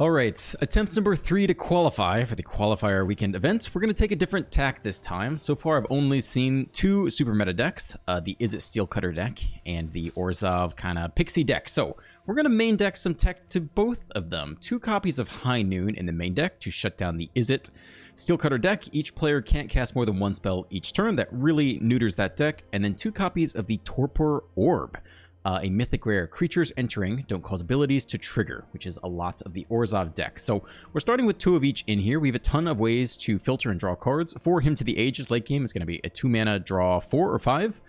Alright, attempt number 3 to qualify for the Qualifier Weekend event. We're going to take a different tack this time. So far I've only seen 2 super meta decks, the Izzet Steel Cutter deck and the Orzhov kind of pixie deck. So we're going to main deck some tech to both of them. 2 copies of High Noon in the main deck to shut down the Izzet Steel Cutter deck. Each player can't cast more than 1 spell each turn. That really neuters that deck. And then 2 copies of the Torpor Orb. A mythic rare, creatures entering don't cause abilities to trigger, which is a lot of the Orzhov deck. So we're starting with 2 of each in here. We have a ton of ways to filter and draw cards. For Him to the Ages late game is going to be a 2 mana draw 4 or 5.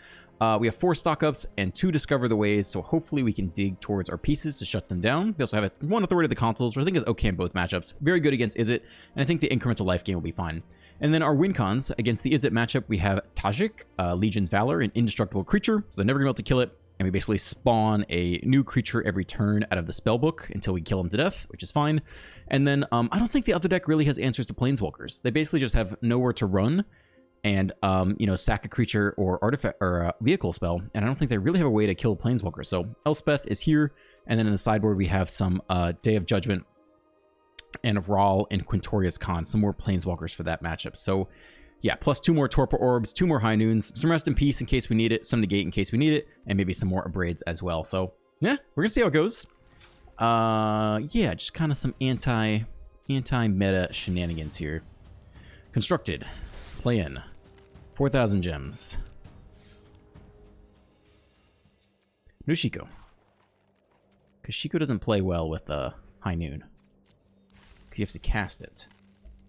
We have 4 stock ups and 2 Discover the Ways, so hopefully we can dig towards our pieces to shut them down. We also have 1 Authority of the Consoles, which I think is okay in both matchups. Very good against Izzet, and I think the incremental life gain will be fine. And then our win cons against the Izzet matchup, we have Tajik, Legion's Valor, an indestructible creature, so they're never going to be able to kill it. And we basically spawn a new creature every turn out of the spellbook until we kill him to death, which is fine. And then I don't think the other deck really has answers to Planeswalkers. They basically just have nowhere to run and, you know, sack a creature or artifact or a vehicle spell. And I don't think they really have a way to kill a Planeswalker. So Elspeth is here. And then in the sideboard, we have some Day of Judgment and Rahl and Quintorius Khan, some more Planeswalkers for that matchup. So yeah, plus 2 more Torpor Orbs, 2 more High Noons, some Rest in Peace in case we need it, some Negate in case we need it, and maybe some more Abrades as well. So, yeah, we're going to see how it goes. Yeah, just kind of some anti-meta shenanigans here. Constructed. Play in. 4,000 gems. No Shiko. Because Shiko doesn't play well with High Noon. You have to cast it.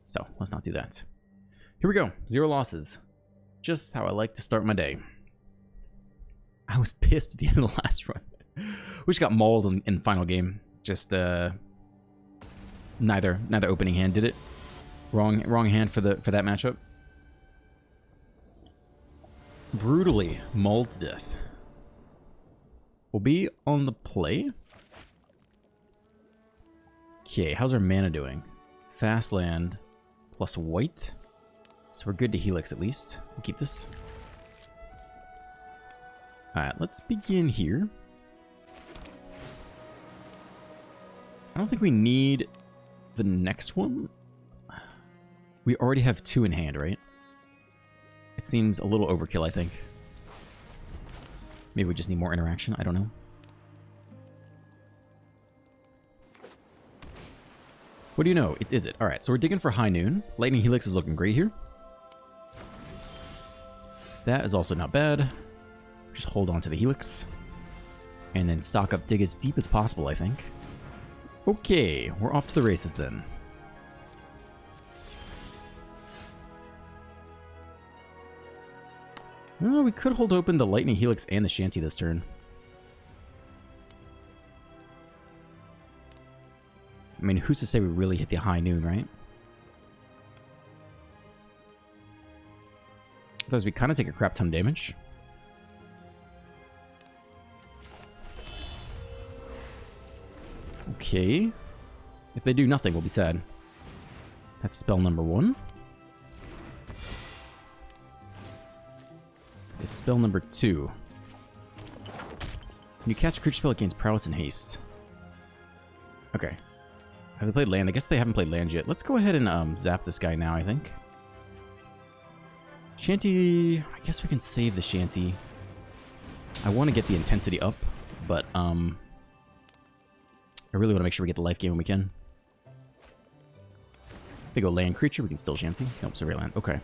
So, let's not do that. Here we go. 0 losses. Just how I like to start my day. I was pissed at the end of the last run. We just got mauled in the final game. Just neither opening hand did it. Wrong hand for that matchup. Brutally mauled to death. We'll be on the play. Okay, how's our mana doing? Fast land plus white. So we're good to Helix at least. We'll keep this. Alright, let's begin here. I don't think we need the next one. We already have 2 in hand, right? It seems a little overkill, I think. Maybe we just need more interaction. I don't know. What do you know? It's Izzet. Alright, so we're digging for High Noon. Lightning Helix is looking great here. That is also not bad. Just hold on to the Helix. And then stock up, dig as deep as possible, I think. Okay, we're off to the races then. Oh, we could hold open the Lightning Helix and the Shanty this turn. I mean, who's to say we really hit the High Noon, right? Otherwise, we kind of take a crap ton of damage. Okay. If they do nothing, we'll be sad. That's spell number 1. Is spell number 2. When you cast a creature spell, it gains prowess and haste. Okay. Have they played land? I guess they haven't played land yet. Let's go ahead and zap this guy now, I think. Shanty, I guess we can save the Shanty. I want to get the intensity up, but I really want to make sure we get the life gain when we can. If they go land creature, we can still Shanty. Nope, survey land. Okay.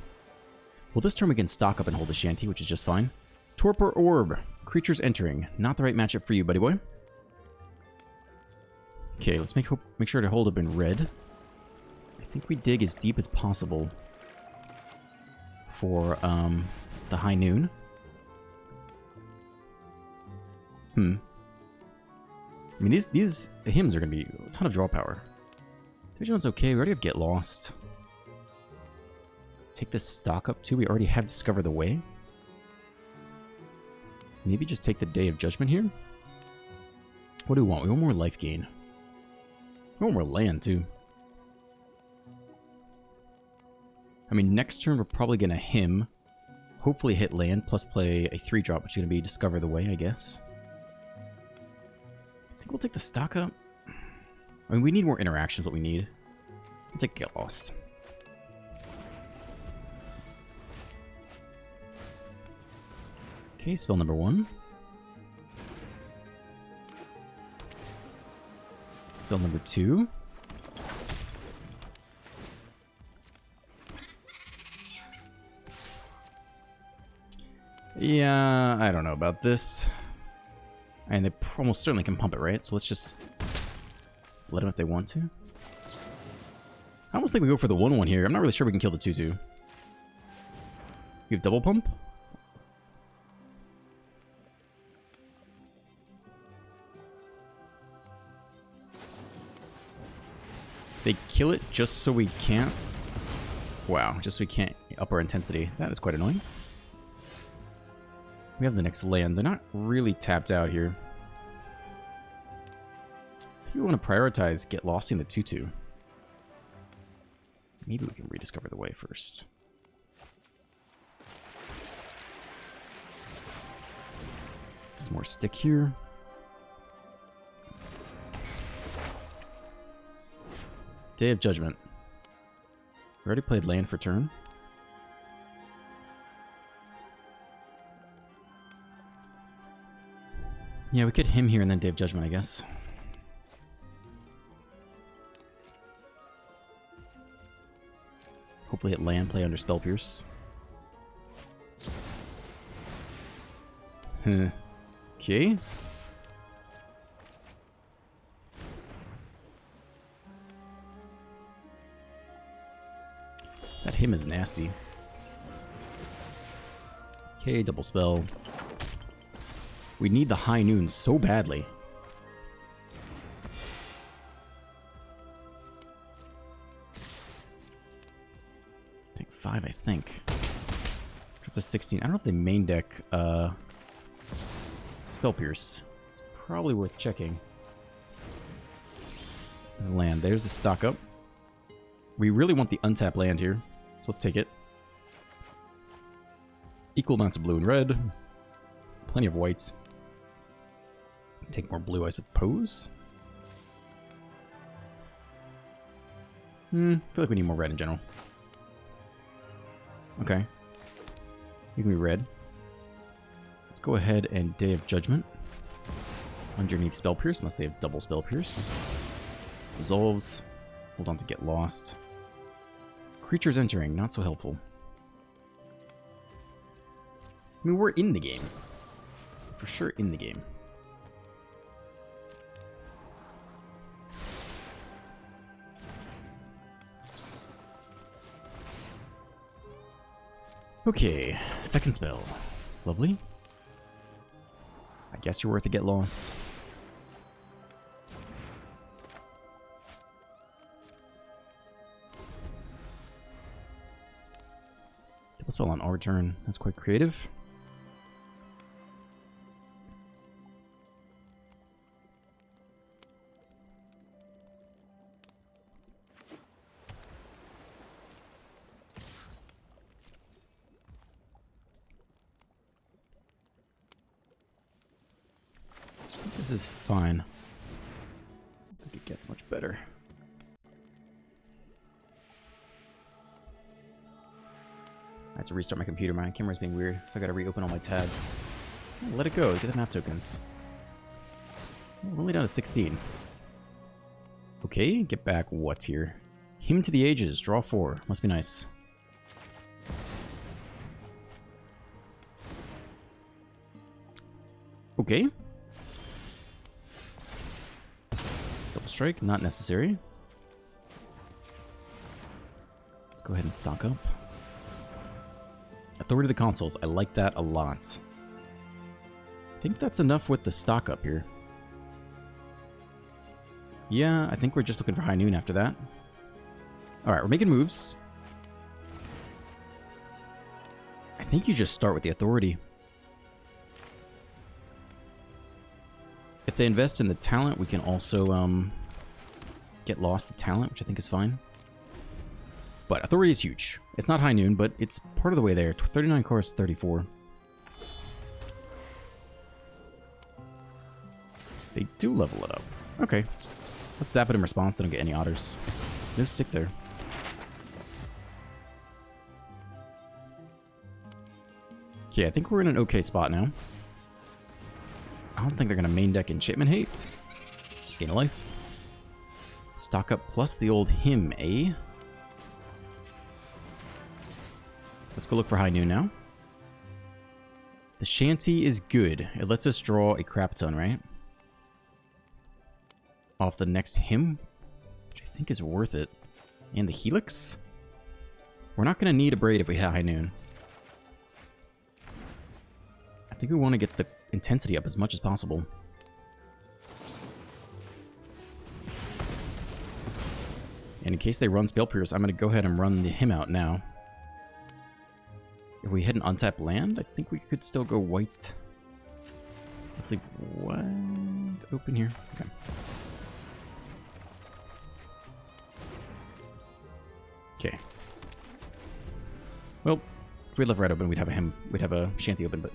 Well, this turn we can stock up and hold the Shanty, which is just fine. Torpor Orb. Creatures entering. Not the right matchup for you, buddy boy. Okay, let's make sure to hold up in red. I think we dig as deep as possible for the High Noon. I mean, these hymns are going to be a ton of draw power. Vigilance okay. We already have Get Lost. Take this stock up too. We already have Discover the Way. Maybe just take the Day of Judgment here. What do we want? We want more life gain. We want more land too. I mean, next turn we're probably going to hymn. Hopefully hit land, plus play a 3-drop, which is going to be Discover the Way, I guess. I think we'll take the stock up. I mean, we need more interactions, what we need. We'll take Get Lost. Okay, spell number 1. Spell number 2. Yeah, I don't know about this. And they almost certainly can pump it, right? So let's just let them if they want to. I almost think we go for the 1-1 here. I'm not really sure we can kill the 2-2. You have double pump? They kill it just so we can't. Wow, just so we can't up our intensity. That is quite annoying. We have the next land. They're not really tapped out here. I think we want to prioritize Get Lost in the 2-2. Maybe we can rediscover the way first. Some more stick here. Day of Judgment. We already played land for turn. Yeah, we could him here and then Day of Judgment, I guess. Hopefully hit land, play under Spell Pierce. Okay. That him is nasty. Okay, double spell. We need the High Noon so badly. Take 5, I think. Drop to 16. I don't know if they main deck Spell Pierce. It's probably worth checking. Land. There's the stock up. We really want the untapped land here, so let's take it. Equal amounts of blue and red. Plenty of whites. Take more blue, I suppose. Feel like we need more red in general. Okay. You can be red. Let's go ahead and Day of Judgment. Underneath Spell Pierce, unless they have double Spell Pierce. Resolves. Hold on to Get Lost. Creatures entering, not so helpful. I mean, we're in the game. For sure in the game. Okay, second spell. Lovely. I guess you're worth to Get Lost. Double spell on our turn. That's quite creative. This is fine. I think it gets much better. I had to restart my computer. My camera's being weird, so I gotta reopen all my tabs. Oh, let it go. Get the map tokens. We're only down to 16. Okay, get back what's here. Hymn to the Ages. Draw 4. Must be nice. Okay. Double strike, not necessary. Let's go ahead and stock up. Authority of the Consuls, I like that a lot. I think that's enough with the stock up here. Yeah, I think we're just looking for High Noon after that. Alright, we're making moves. I think you just start with the Authority. If they invest in the talent, we can also get lost the talent, which I think is fine. But Authority is huge. It's not High Noon, but it's part of the way there. 39 cores, 34. They do level it up. Okay. Let's zap it in response. They don't get any otters. No stick there. Okay, I think we're in an okay spot now. I don't think they're going to main deck Enchantment Hate. Gain a life. Stock up plus the old him, eh? Let's go look for High Noon now. The Shanty is good. It lets us draw a crap ton, right? Off the next him, which I think is worth it. And the Helix? We're not going to need a Braid if we have High Noon. I think we want to get the intensity up as much as possible. And in case they run Spell Pierce, I'm going to go ahead and run him out now. If we hit an untapped land, I think we could still go white. Let's leave white open here. Okay. Okay. Well, if we left red open, we'd have a Shanty open, but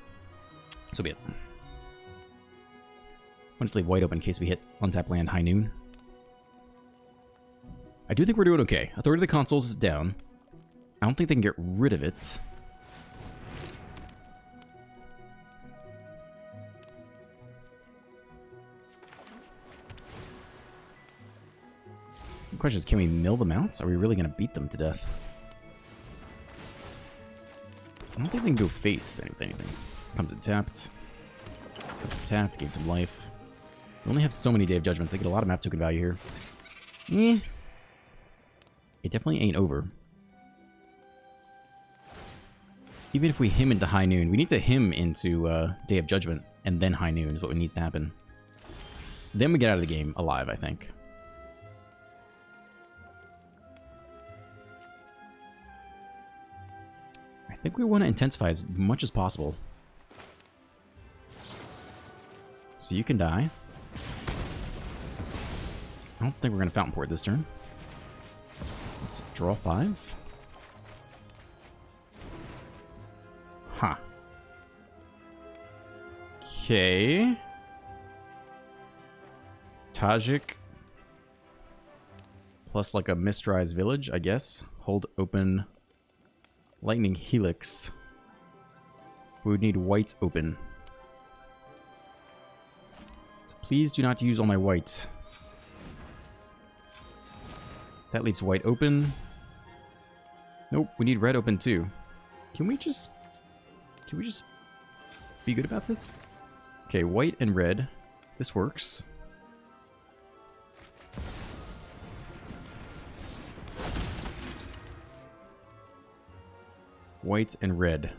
so be it. I'll just leave white open in case we hit untapped land High Noon. I do think we're doing okay. Authority of the Consuls is down. I don't think they can get rid of it. The question is, can we mill them out? Are we really going to beat them to death? I don't think they can go face anything. Comes in tapped. Comes in tapped, gain some life. We only have so many Day of Judgments. They get a lot of map token value here. It definitely ain't over. Even if we him into High Noon, we need to him into Day of Judgment, and then High Noon is what needs to happen. Then we get out of the game alive, I think. I think we want to intensify as much as possible. So you can die. I don't think we're going to Fountain Port this turn. Let's draw 5. Huh. Okay. Tajik. Plus like a Mistrise Village, I guess. Hold open Lightning Helix. We would need whites open. So please do not use all my whites. That leaves white open. Nope, we need red open too. Can we just be good about this? Okay, white and red. This works. White and red.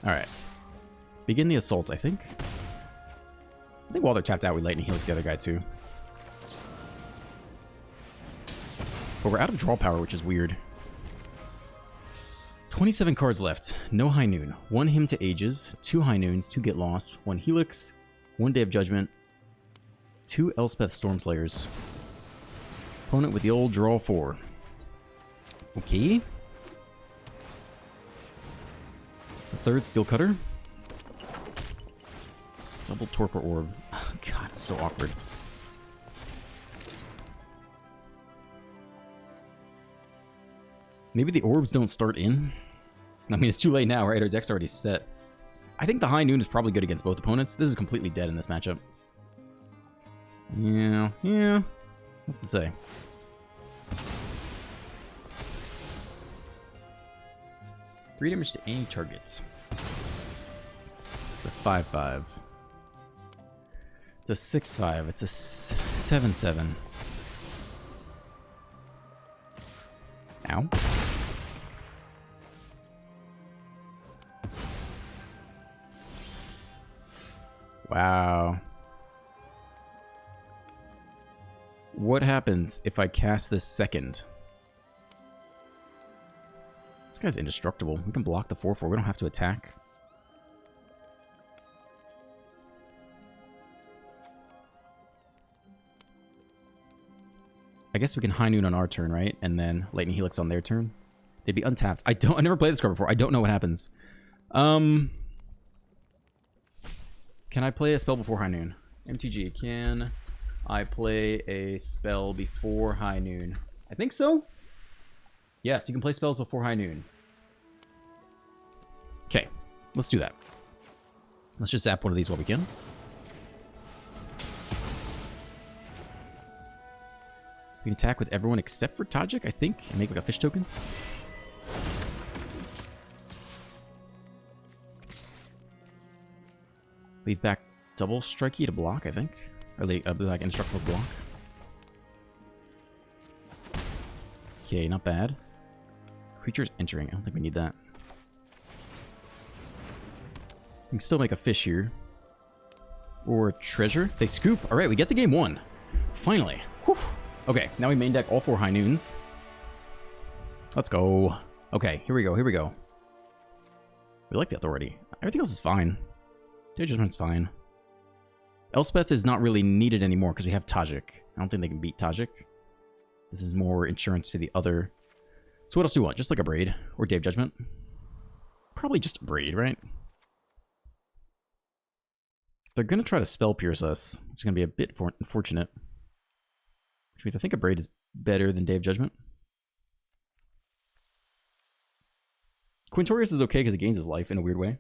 Alright. Begin the assault, I think. I think while they're tapped out, we Lightning Helix the other guy too. But we're out of draw power, which is weird. 27 cards left. No High Noon. 1 Hymn to Ages. 2 High Noons. 2 Get Lost. 1 Helix. 1 Day of Judgment. 2 Elspeth Stormslayers. Opponent with the old draw 4. Okay. It's the 3rd Steel Cutter. Double Torpor Orb. Oh, God, it's so awkward. Maybe the orbs don't start in? I mean, it's too late now, right? Our deck's already set. I think the High Noon is probably good against both opponents. This is completely dead in this matchup. Yeah. What to say? Three damage to any target. It's a 5/5. It's a 6/5. It's a 7/7. Ow. Wow. What happens if I cast this second? This guy's indestructible. We can block the 4/4. We don't have to attack. I guess we can High Noon on our turn, right? And then Lightning Helix on their turn. They'd be untapped. I never played this card before. I don't know what happens. Can I play a spell before high noon? MTG, can I play a spell before high noon? I think so. Yes, you can play spells before high noon. Okay, let's do that. Let's just zap one of these while we can. We can attack with everyone except for Tajik, I think, and make like a fish token. Leave back double strikey to block, I think. Or like indestructible block. Okay, not bad. Creatures entering. I don't think we need that. We can still make a fish here. Or treasure. They scoop. Alright, we get the game 1. Finally. Whew. Okay, now we main deck all 4 high noons. Let's go. Okay, here we go, here we go. We like the authority. Everything else is fine. Day Judgment's fine. Elspeth is not really needed anymore because we have Tajik. I don't think they can beat Tajik. This is more insurance for the other. So what else do we want? Just like a Braid or Day of Judgment? Probably just a Braid, right? They're going to try to Spell Pierce us, which is going to be a bit unfortunate. Which means I think a Braid is better than Day of Judgment. Quintorius is okay because it gains his life in a weird way.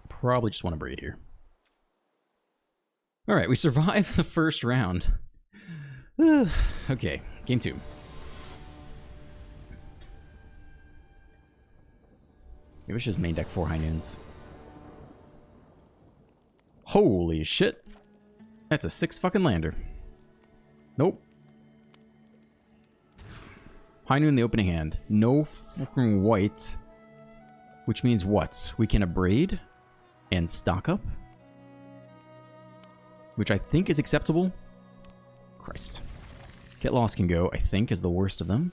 Probably just want to Braid here. Alright, we survived the first round. Okay, game 2. Maybe I should just main deck 4 high noons. Holy shit. That's a 6 fucking lander. Nope. High noon in the opening hand. No fucking white. Which means what? We can Abrade and stock up. Which I think is acceptable. Christ. Get Lost can go, I think, is the worst of them.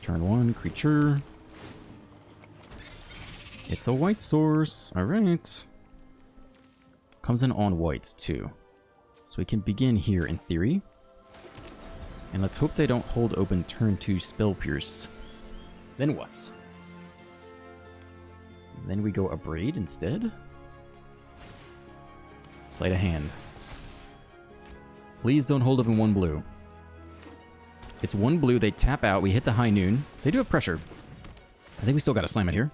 Turn 1, creature. It's a white source. Alright. Comes in on whites, too. So we can begin here, in theory. And let's hope they don't hold open turn 2 Spell Pierce. Then what? Then we go Abrade instead. Sleight of hand. Please don't hold up in 1 blue. It's 1 blue, they tap out, we hit the high noon. They do have pressure. I think we still gotta slam it here.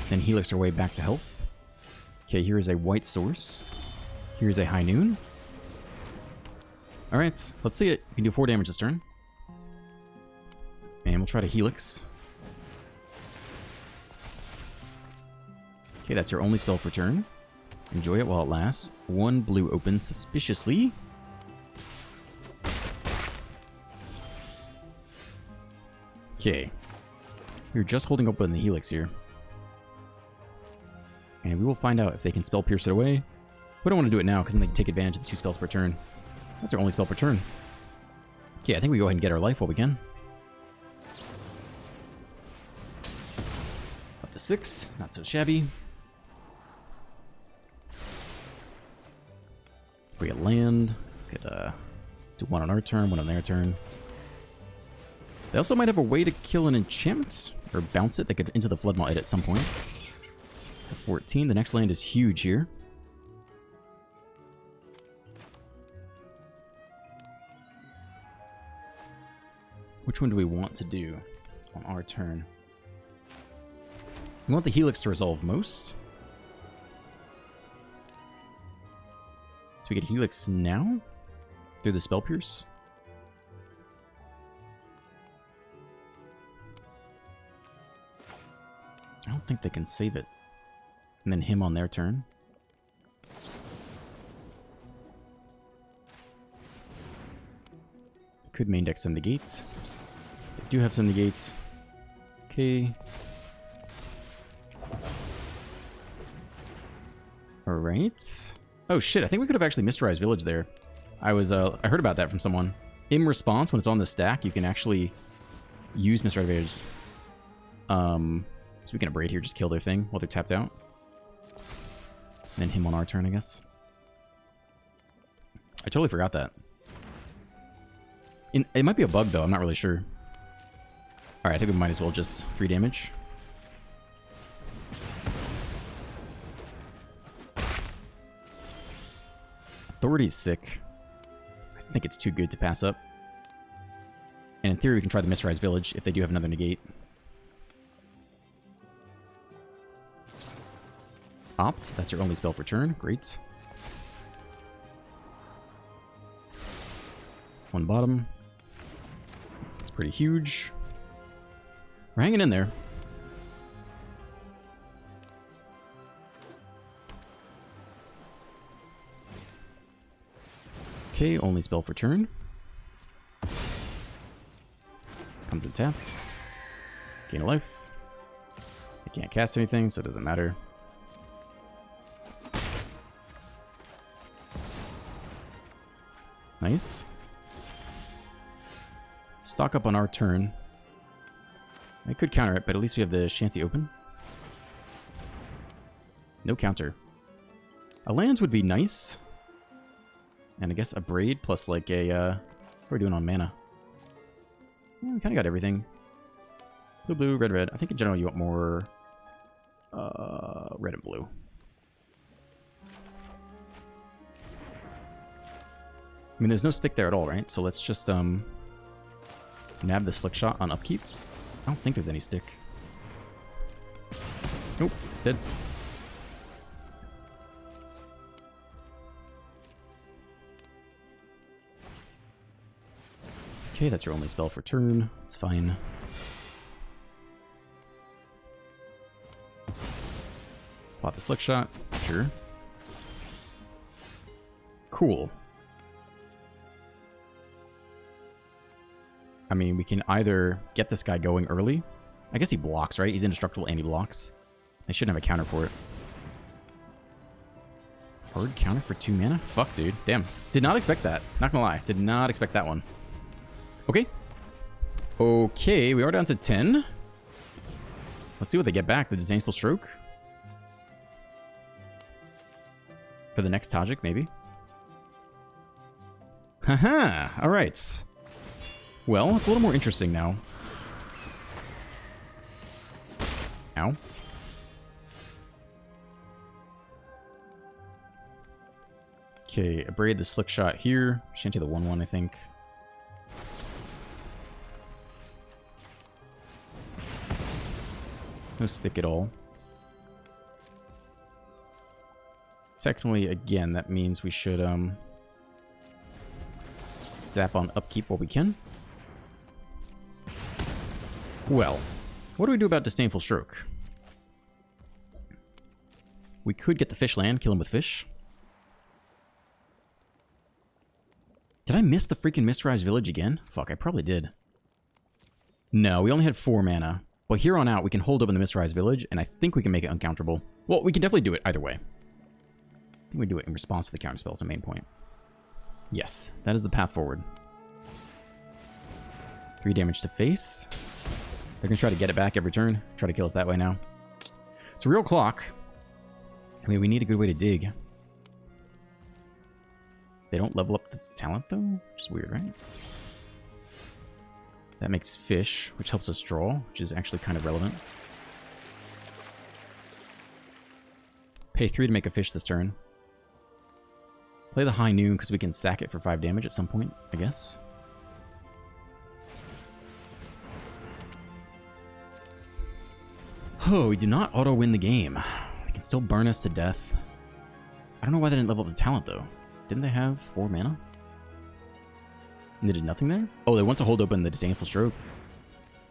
Then helix our way back to health. Okay, here is a white source. Here's a high noon. Alright, let's see it. You can do 4 damage this turn. And we'll try to helix. Okay, that's your only spell for turn. Enjoy it while it lasts. 1 blue open suspiciously. Okay. We're just holding open the helix here. And we will find out if they can spell pierce it away. We don't want to do it now because then they can take advantage of the 2 spells per turn. That's their only spell per turn. Okay, I think we go ahead and get our life while we can. Up to 6. Not so shabby. If we get land, we could do 1 on our turn, 1 on their turn. They also might have a way to kill an enchantment, or bounce it. They could into the Floodmaw it at some point. To 14. The next land is huge here. Which one do we want to do on our turn? We want the helix to resolve most. So we get helix now through the spell pierce. I don't think they can save it. And then him on their turn. Could main deck some negates. They do have some negates. Okay. Alright. Oh shit, I think we could have actually Mysterized Village there. I heard about that from someone. In response, when it's on the stack, you can actually use Mysterized Village. So we can Abrade here, just kill their thing while they're tapped out. And then him on our turn, I guess. I totally forgot that. It might be a bug, though. I'm not really sure. Alright, I think we might as well just 3 damage. Authority's sick. I think it's too good to pass up. And in theory, we can try the Misrise Village if they do have another negate. Opt, that's your only spell for turn. Great. 1 bottom. It's pretty huge. We're hanging in there. Okay, only spell for turn. Comes in tapped. Gain a life. I can't cast anything, so it doesn't matter. Nice. Stock up on our turn. I could counter it, but at least we have the shanty open. No counter. A lands would be nice. And I guess a braid plus like a, what are we doing on mana? Yeah, we kind of got everything. Blue, blue, red, red. I think in general you want more, red and blue. I mean, there's no stick there at all, right? So let's just, nab the slick shot on upkeep. I don't think there's any stick. Nope, it's dead. Okay, that's your only spell for turn. It's fine. Plot the slick shot. Sure. Cool. I mean, we can either get this guy going early. I guess he blocks, right? He's indestructible and he blocks. I shouldn't have a counter for it. Hard counter for 2 mana? Fuck, dude. Damn. Did not expect that. Not gonna lie. Did not expect that one. Okay. Okay, we are down to 10. Let's see what they get back. The Disdainful Stroke. For the next Tajik, maybe. Haha! Alright. Well, it's a little more interesting now. Ow. Okay, Abrade the Slick Shot here. Shanty the 1-1, I think. There's no stick at all. Technically, again, that means we should, zap on upkeep while we can. Well, what do we do about Disdainful Stroke? We could get the fish land, kill him with fish. Did I miss the freaking Misrise Village again? Fuck, I probably did. No, we only had 4 mana. But here on out, we can hold up in the Misrise Village, and I think we can make it uncounterable. Well, we can definitely do it either way. I think we do it in response to the counter spells, the main point. Yes, that is the path forward. 3 damage to face. They're going to try to get it back every turn. Try to kill us that way now. It's a real clock. I mean, we need a good way to dig. They don't level up the talent, though? Which is weird, right? That makes fish, which helps us draw, which is actually kind of relevant. Pay 3 to make a fish this turn. Play the High Noon, because we can sack it for 5 damage at some point, I guess. Oh, we do not auto-win the game. They can still burn us to death. I don't know why they didn't level up the talent, though. Didn't they have 4 mana? And they did nothing there? Oh, they want to hold open the Disdainful Stroke.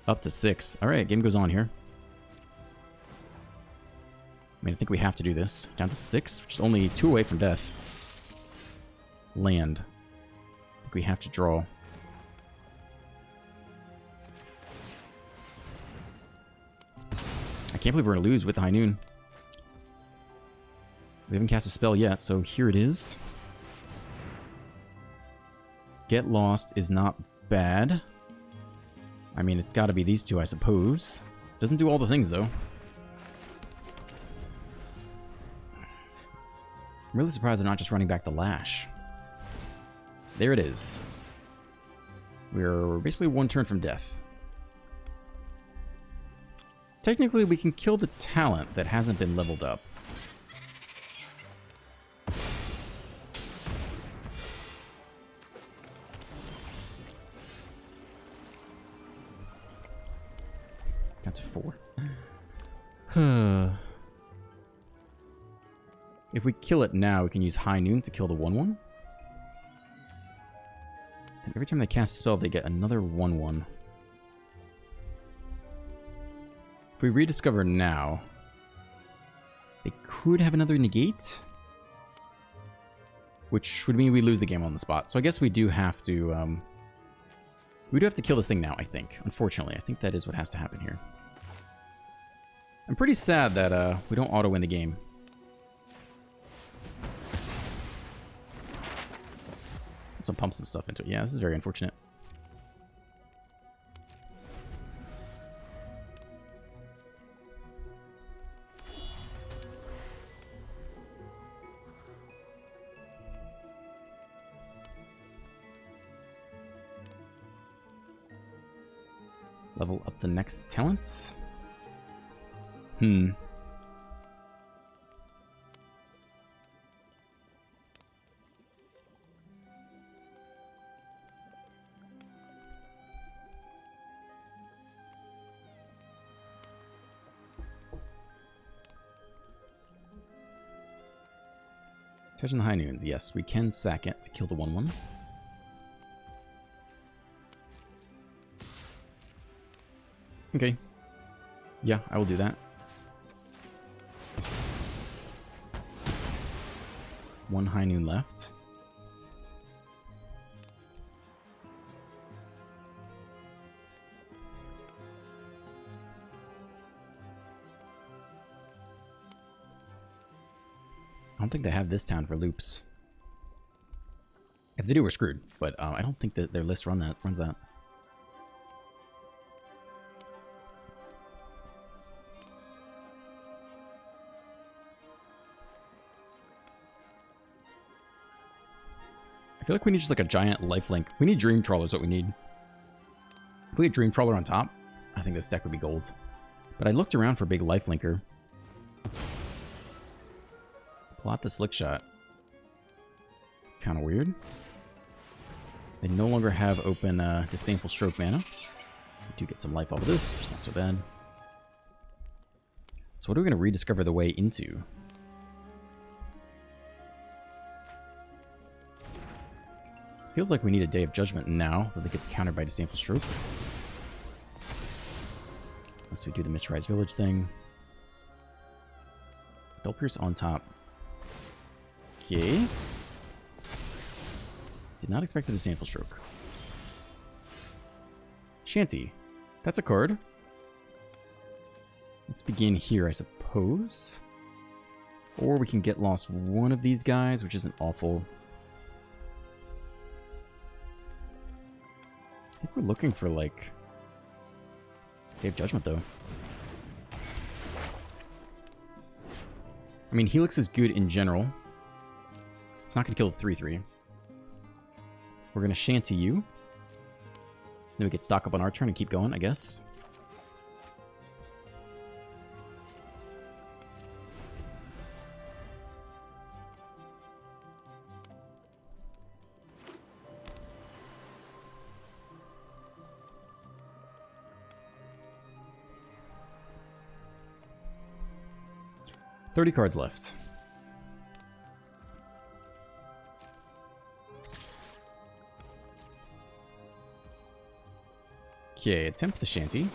Up to 6. Alright, game goes on here. I mean, I think we have to do this. Down to 6, which is only 2 away from death. Land. I think we have to draw. I can't believe we're going to lose with the High Noon. We haven't cast a spell yet, so here it is. Get Lost is not bad. I mean, it's got to be these two, I suppose. Doesn't do all the things, though. I'm really surprised they're not just running back the Lash. There it is. We're basically 1 turn from death. Technically, we can kill the talent that hasn't been leveled up. That's a 4. If we kill it now, we can use High Noon to kill the 1/1. Then every time they cast a spell, they get another 1/1. If we rediscover now, they could have another negate, which would mean we lose the game on the spot. So I guess we do have to, we do have to kill this thing now, I think. Unfortunately, I think that is what has to happen here. I'm pretty sad that we don't auto-win the game. So pump some stuff into it. Yeah, this is very unfortunate. Level up the next talents. Touching the High Noons. Yes, we can sack it to kill the 1/1. Okay. Yeah, I will do that. One High Noon left. I don't think they have this town for loops. If they do, we're screwed. But I don't think that their list runs that. I feel like we need just like a giant lifelink. We need Dream Trawler is what we need. If we had Dream Trawler on top, I think this deck would be gold. But I looked around for a big lifelinker. Plot the Slick Shot. It's kind of weird. They no longer have open Disdainful Stroke mana. We do get some life off of this, which is not so bad. So what are we going to rediscover the way into? Feels like we need a Day of Judgment now that it gets countered by Disdainful Stroke. Unless we do the Misrise Village thing. Spell Pierce on top. Okay. Did not expect the Disdainful Stroke. Shanty. That's a card. Let's begin here, I suppose. Or we can get lost one of these guys, which isn't awful. I think we're looking for, like, Day of Judgment, though. I mean, Helix is good in general. It's not going to kill the 3/3. We're going to Shanty you. Then we could stock up on our turn and keep going, I guess. $30 cards left. Okay, attempt the Shanty.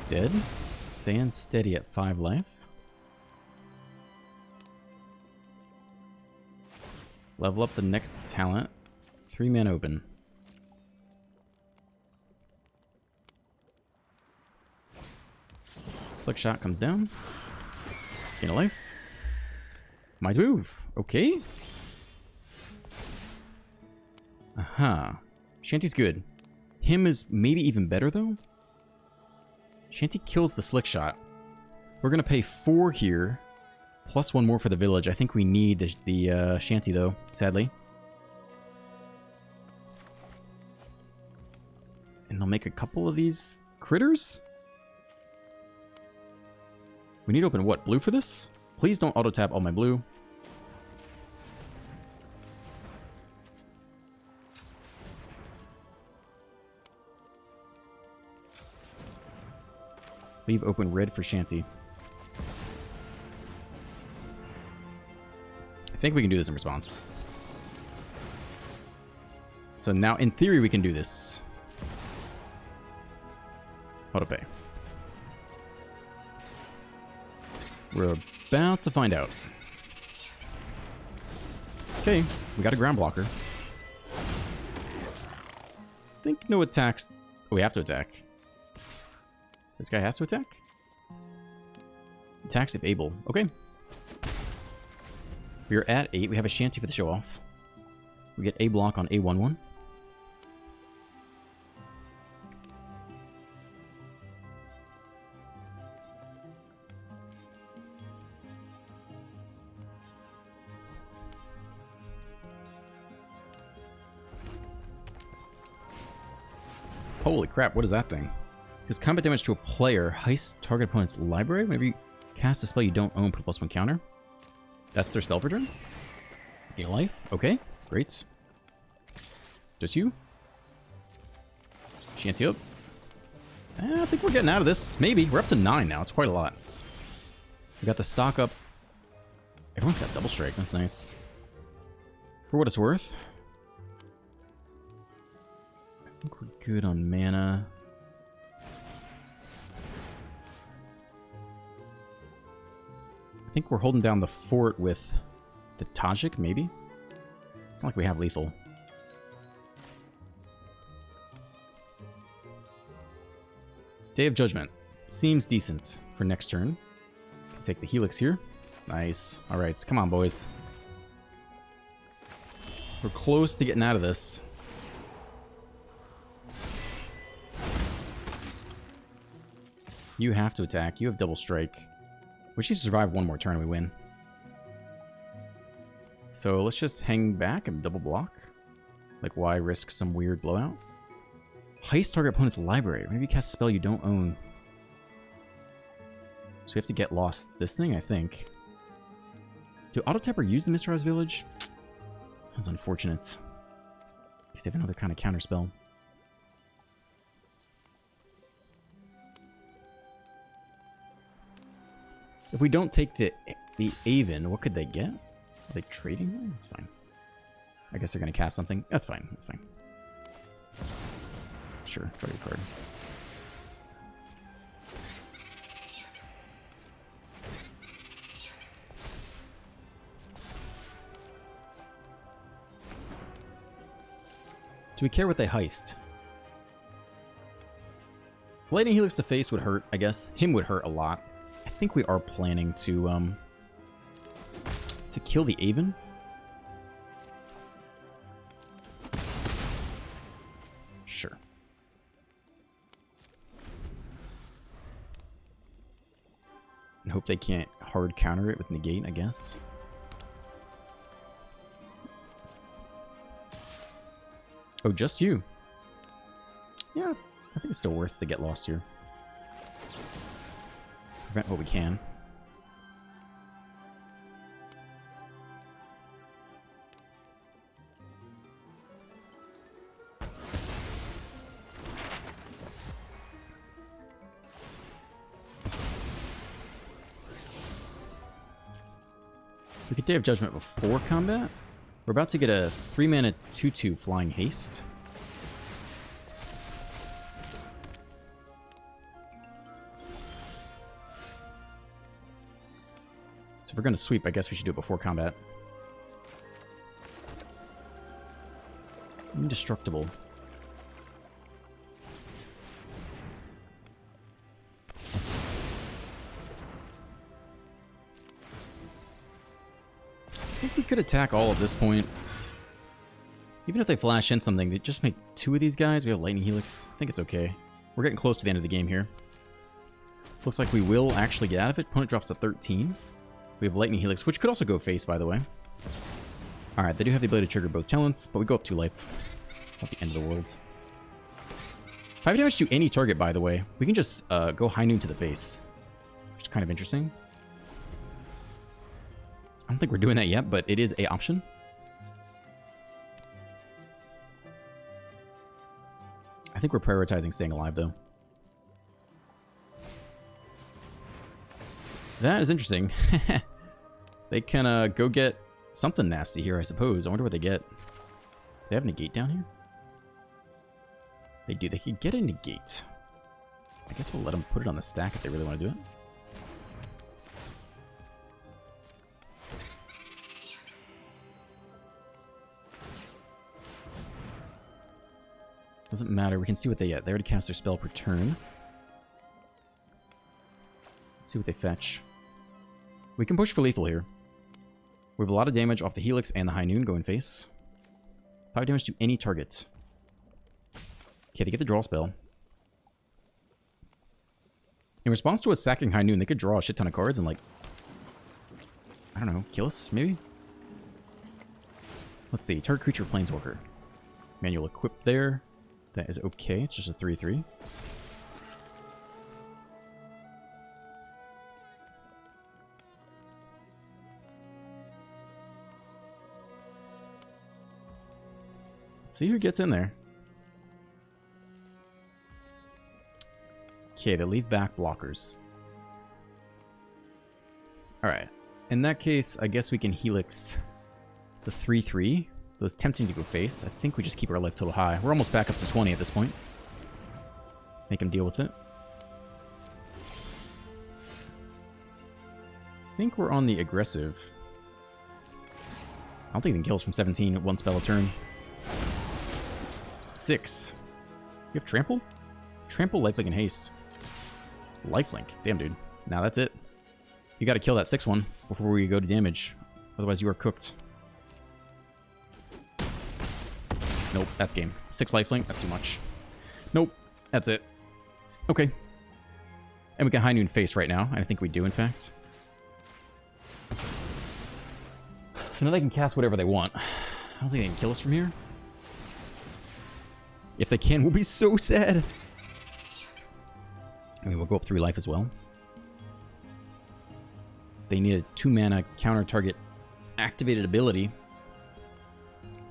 Dead. Stand steady at 5 life. Level up the next talent. 3-man open. Slick Shot comes down. Gain a life. Might move. Okay. Aha. Shanty's good. Him is maybe even better, though. Shanty kills the Slick Shot. We're going to pay 4 here. Plus 1 more for the village. I think we need the Shanty, though, sadly. And they'll make a couple of these critters? We need to open what? Blue for this? Please don't auto-tap all my blue. Leave open red for Shanty. I think we can do this in response. So now, in theory, we can do this. Auto-pay. We're about to find out. Okay, we got a ground blocker. I think no attacks. Oh, we have to attack. This guy has to attack? Attacks if able. Okay. We are at 8. We have a Shanty for the show-off. We get a block on A11. Holy crap, what is that thing? Does combat damage to a player heist target opponent's library? Whenever you cast a spell you don't own, put a +1 counter. That's their spell for turn? Gain life? Okay, great. Just you? Shanty up. I think we're getting out of this. Maybe. We're up to 9 now. It's quite a lot. We got the stock up. Everyone's got double strike. That's nice. For what it's worth. I think we're good on mana. I think we're holding down the fort with the Tajik, maybe? It's not like we have lethal. Day of Judgment. Seems decent for next turn. Can take the Helix here. Nice. Alright, come on, boys. We're close to getting out of this. You have to attack. You have double strike. We should survive one more turn and we win. So let's just hang back and double block. Like, why risk some weird blowout? Heist target opponent's library. Maybe cast a spell you don't own. So we have to get lost this thing, I think. Do auto-tapper use the Mr. Village? That's unfortunate. Because they have another kind of counter spell. If we don't take the Aven, what could they get? Are they trading? That's fine. I guess they're going to cast something. That's fine. That's fine. Sure, draw your card. Do we care what they heist? Lightning Helix to face would hurt, I guess. Him would hurt a lot. I think we are planning to kill the Aven. Sure. And hope they can't hard counter it with negate, I guess. Oh, just you. Yeah, I think it's still worth to get lost here. Prevent what we can. We could Day of Judgment before combat. We're about to get a 3-mana 2/2 Flying Haste. So if we're going to sweep, I guess we should do it before combat. Indestructible. I think we could attack all at this point. Even if they flash in something, they just make 2 of these guys. We have Lightning Helix. I think it's okay. We're getting close to the end of the game here. Looks like we will actually get out of it. Opponent drops to 13. We have Lightning Helix, which could also go face, by the way. Alright, they do have the ability to trigger both talents, but we go up 2 life. It's not the end of the world. 5 damage to any target, by the way. We can just go High Noon to the face, which is kind of interesting. I don't think we're doing that yet, but it is a option. I think we're prioritizing staying alive, though. That is interesting. They can go get something nasty here, I suppose. I wonder what they get. They have negate down here? They do. They could get a negate. I guess we'll let them put it on the stack if they really want to do it. Doesn't matter. We can see what they get. They already cast their spell per turn. Let's see what they fetch. We can push for lethal here. We have a lot of damage off the Helix and the High Noon going face. 5 damage to any target. Okay, they get the draw spell. In response to us sacking High Noon, they could draw a shit ton of cards and, like, I don't know, kill us, maybe? Let's see. Target creature Planeswalker. Manual equip there. That is okay. It's just a 3/3. Let's see who gets in there. Okay, they leave back blockers. Alright. In that case, I guess we can Helix the 3/3. It was tempting to go face. I think we just keep our life total high. We're almost back up to 20 at this point. Make him deal with it. I think we're on the aggressive. I don't think he can kill us from 17 at 1 spell a turn. 6. You have Trample? Trample, Lifelink, and Haste. Lifelink. Damn, dude. Now that's it. You gotta kill that 6-1 before we go to damage. Otherwise, you are cooked. Nope, that's game. 6 lifelink, that's too much. Nope, that's it. Okay. And we can High Noon face right now. I think we do, in fact. So now they can cast whatever they want. I don't think they can kill us from here. If they can, we'll be so sad. I mean, we'll go up 3 life as well. They need a 2-mana counter target activated ability.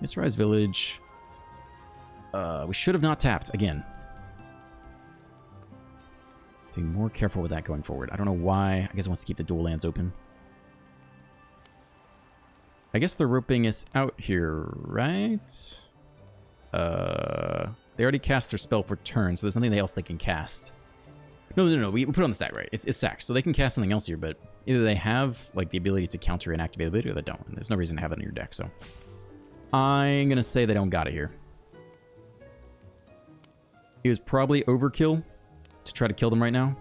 Misrise Village. We should have not tapped again. So be more careful with that going forward. I don't know why. I guess it wants to keep the dual lands open. I guess they're roping us out here, right? They already cast their spell for turn, so there's nothing else they can cast. No. We put it on the stack, right? It's sacked, so they can cast something else here, but either they have like the ability to counter an activate ability or they don't. And there's no reason to have it in your deck, so I'm gonna say they don't got it here. It was probably overkill to try to kill them right now,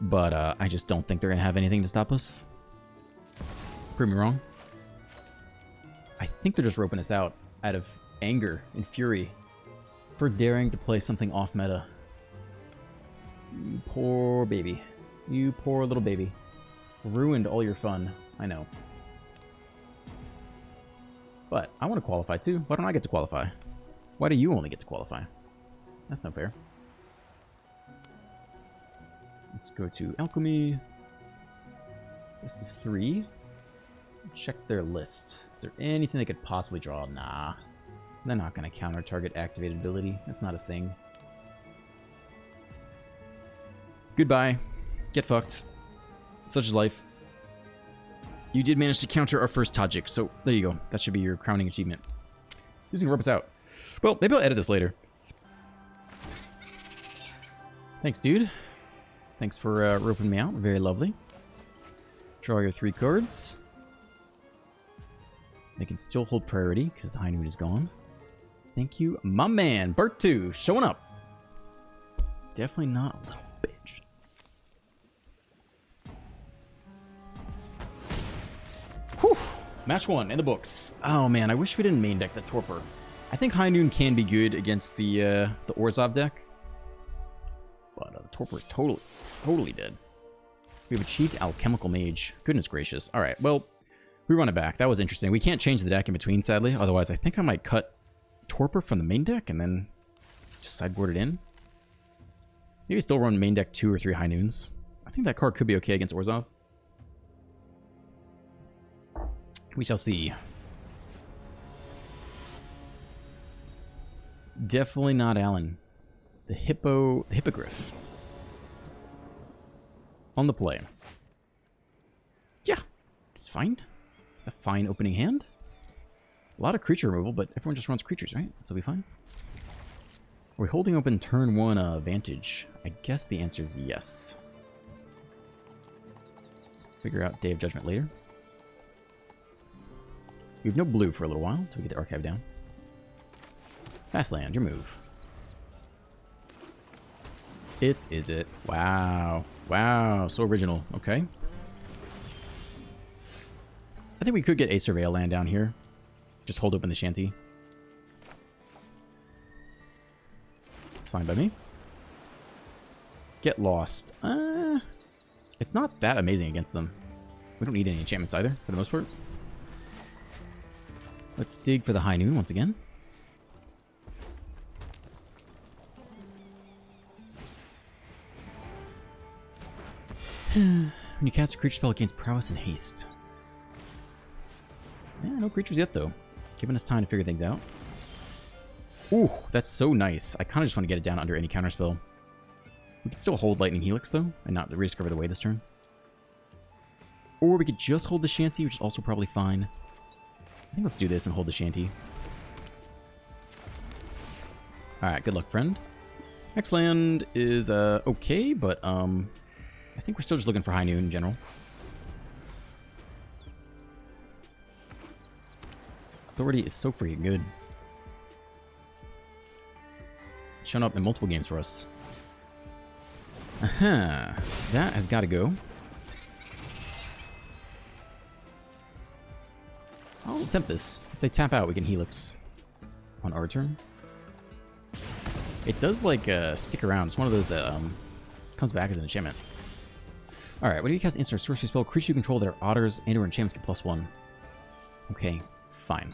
but I just don't think they're gonna have anything to stop us. Prove me wrong. I think they're just roping us out of anger and fury for daring to play something off meta. You poor baby. You poor little baby. Ruined all your fun. I know. But I want to qualify too. Why don't I get to qualify? Why do you only get to qualify? That's not fair. Let's go to Alchemy. List of 3. Check their list. Is there anything they could possibly draw? Nah. They're not going to counter target activated ability. That's not a thing. Goodbye. Get fucked. Such is life. You did manage to counter our first Tajik, so there you go. That should be your crowning achievement. Who's gonna rub us out? Well, maybe I'll edit this later. Thanks, dude. Thanks for roping me out. Very lovely. Draw your 3 cards. They can still hold priority because the High Noon is gone. Thank you, my man. Bert 2 showing up. Definitely not a little bitch. Whew. Match 1 in the books. Oh man, I wish we didn't main deck the Torpor. I think High Noon can be good against the Orzhov deck. But the Torpor is totally dead. We've achieved Alchemical Mage. Goodness gracious. Alright, well, we run it back. That was interesting. We can't change the deck in between, sadly. Otherwise, I think I might cut Torpor from the main deck and then Just sideboard it in. Maybe still run main deck 2 or 3 High Noons. I think that card could be okay against Orzhov. We shall see. Definitely not Alan. The hippogriff. On the play. Yeah, it's fine. It's a fine opening hand. A lot of creature removal, but everyone just runs creatures, right? So it'll be fine. Are we holding open turn 1 Vantage? I guess the answer is yes. Figure out Day of Judgment later. We have no blue for a little while until we get the archive down. Fast land, your move. It's Izzet. Wow. Wow, so original. Okay. I think we could get a Surveil land down here. Just hold open the shanty. It's fine by me. Get lost. It's not that amazing against them. We don't need any enchantments either, for the most part. Let's dig for the High Noon once again. When you cast a creature spell, it gains prowess and haste. Yeah, no creatures yet, though. Giving us time to figure things out. Ooh, that's so nice. I kind of just want to get it down under any counterspell. We could still hold Lightning Helix, though, and not rediscover the way this turn. Or we could just hold the Shanty, which is also probably fine. I think let's do this and hold the Shanty. Alright, good luck, friend. Next land is okay, but I think we're still just looking for High Noon in general. Authority is so freaking good. Shown up in multiple games for us. That has got to go. I'll attempt this. If they tap out, we can Helix on our turn. It does, like, stick around. It's one of those that comes back as an enchantment. Alright, when you cast instant or sorcery spell, creatures you control that are otters and or enchantments get +1. Okay, fine.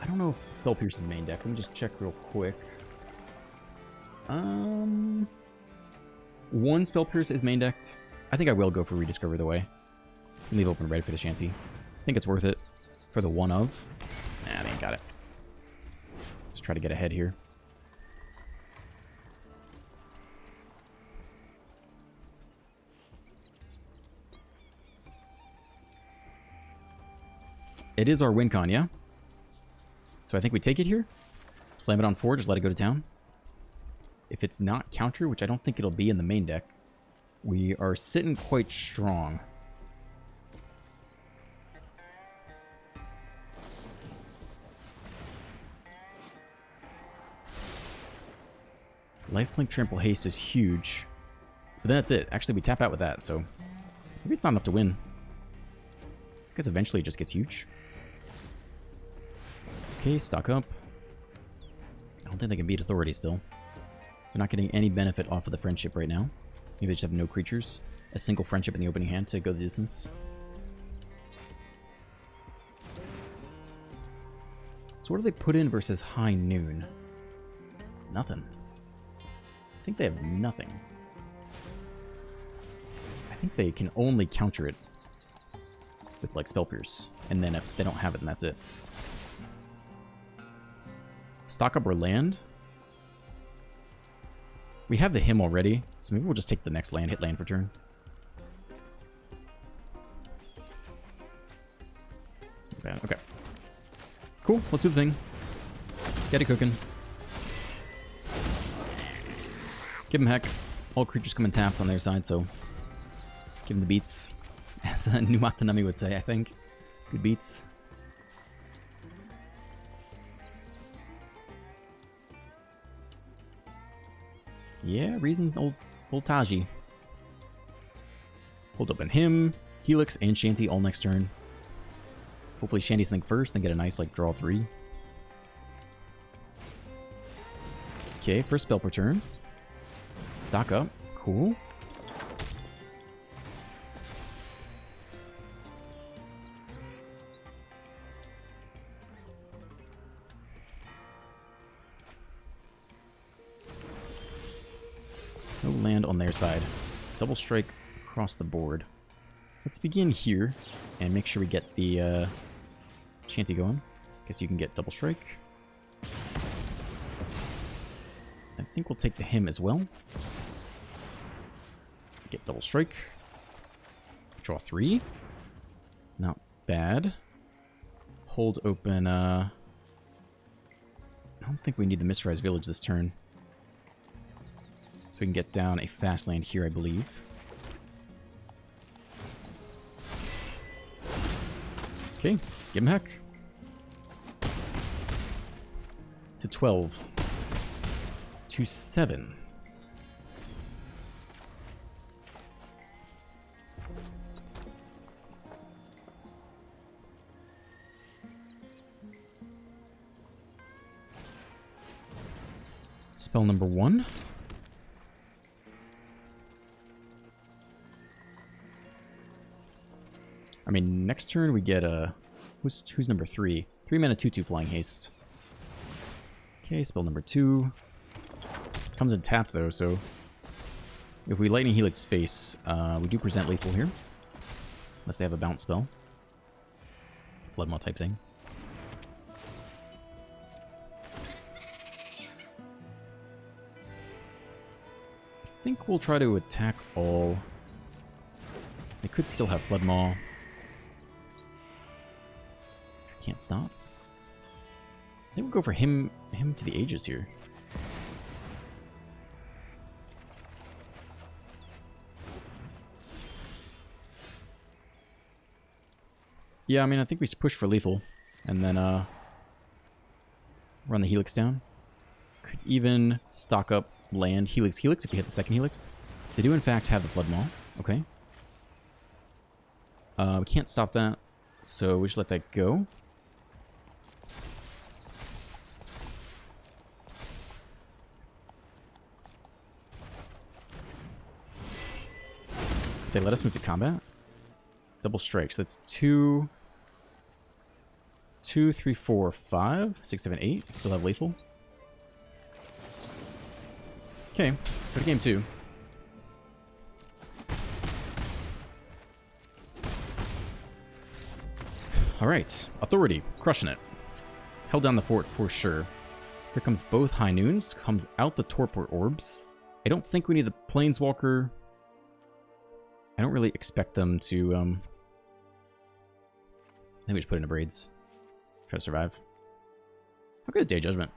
I don't know if Spell Pierce is main deck. Let me just check real quick. One Spell Pierce is main decked. I think I will go for Rediscover the Way. And leave open red for the Shanty. I think it's worth it for the one of. Nah, they ain't got it. Let's try to get ahead here. It is our win con, yeah? So I think we take it here. Slam it on 4, just let it go to town. If it's not counter, which I don't think it'll be in the main deck, we are sitting quite strong. Lifelink Trample Haste is huge. But then that's it. Actually, we tap out with that, so maybe it's not enough to win. I guess eventually it just gets huge. Okay, stock up. I don't think they can beat Authority still. They're not getting any benefit off of the friendship right now. Maybe they just have no creatures. A single friendship in the opening hand to go the distance. So what do they put in versus High Noon? Nothing. I think they have nothing. I think they can only counter it with, like, Spell Pierce. And then if they don't have it, then that's it. Stock up or land? We have the Hymn already, so maybe we'll just take the next land, hit land for turn. It's not bad. Okay. Cool, let's do the thing. Get it cooking. Give them heck. All creatures come in tapped on their side, so give them the beats. As Numatanami would say, I think. Good beats. Yeah, reason old Taji. Hold open him, Helix, and Shanty all next turn. Hopefully Shanty's think first, then get a nice, like, draw 3. Okay, first spell per turn. Stock up. Cool. No land on their side. Double strike across the board. Let's begin here and make sure we get the shanty going. Guess you can get double strike. I think we'll take the him as well. Get double strike. Draw 3. Not bad. Hold open, I don't think we need the Misrise Village this turn. So we can get down a fast land here, I believe. Okay, give him heck. To 12. To 7. Spell number 1. I mean, next turn we get a... Who's number 3? 3 mana 2/2 Flying Haste. Okay, spell number 2. Comes in tapped though, so... If we Lightning Helix face, we do present lethal here. Unless they have a bounce spell. Floodmaw type thing. I think we'll try to attack all. They could still have Floodmaw. Can't stop. I think we'll go for him to the Aegis here. Yeah, I mean, I think we push for lethal, and then run the Helix down. Could even stock up land Helix if we hit the second Helix. They do in fact have the Floodmaw. Okay. We can't stop that, so we should let that go. They let us move to combat. Double strikes. That's 2, 3, 4, 5, 6, 7, 8. Still have lethal. Okay, go to game 2. Alright, Authority, crushing it. Held down the fort for sure. Here comes both High Noons, comes out the Torpor Orbs. I don't think we need the Planeswalker. I don't really expect them to, I think we just put it into Braids. Try to survive. How good is Day of Judgment?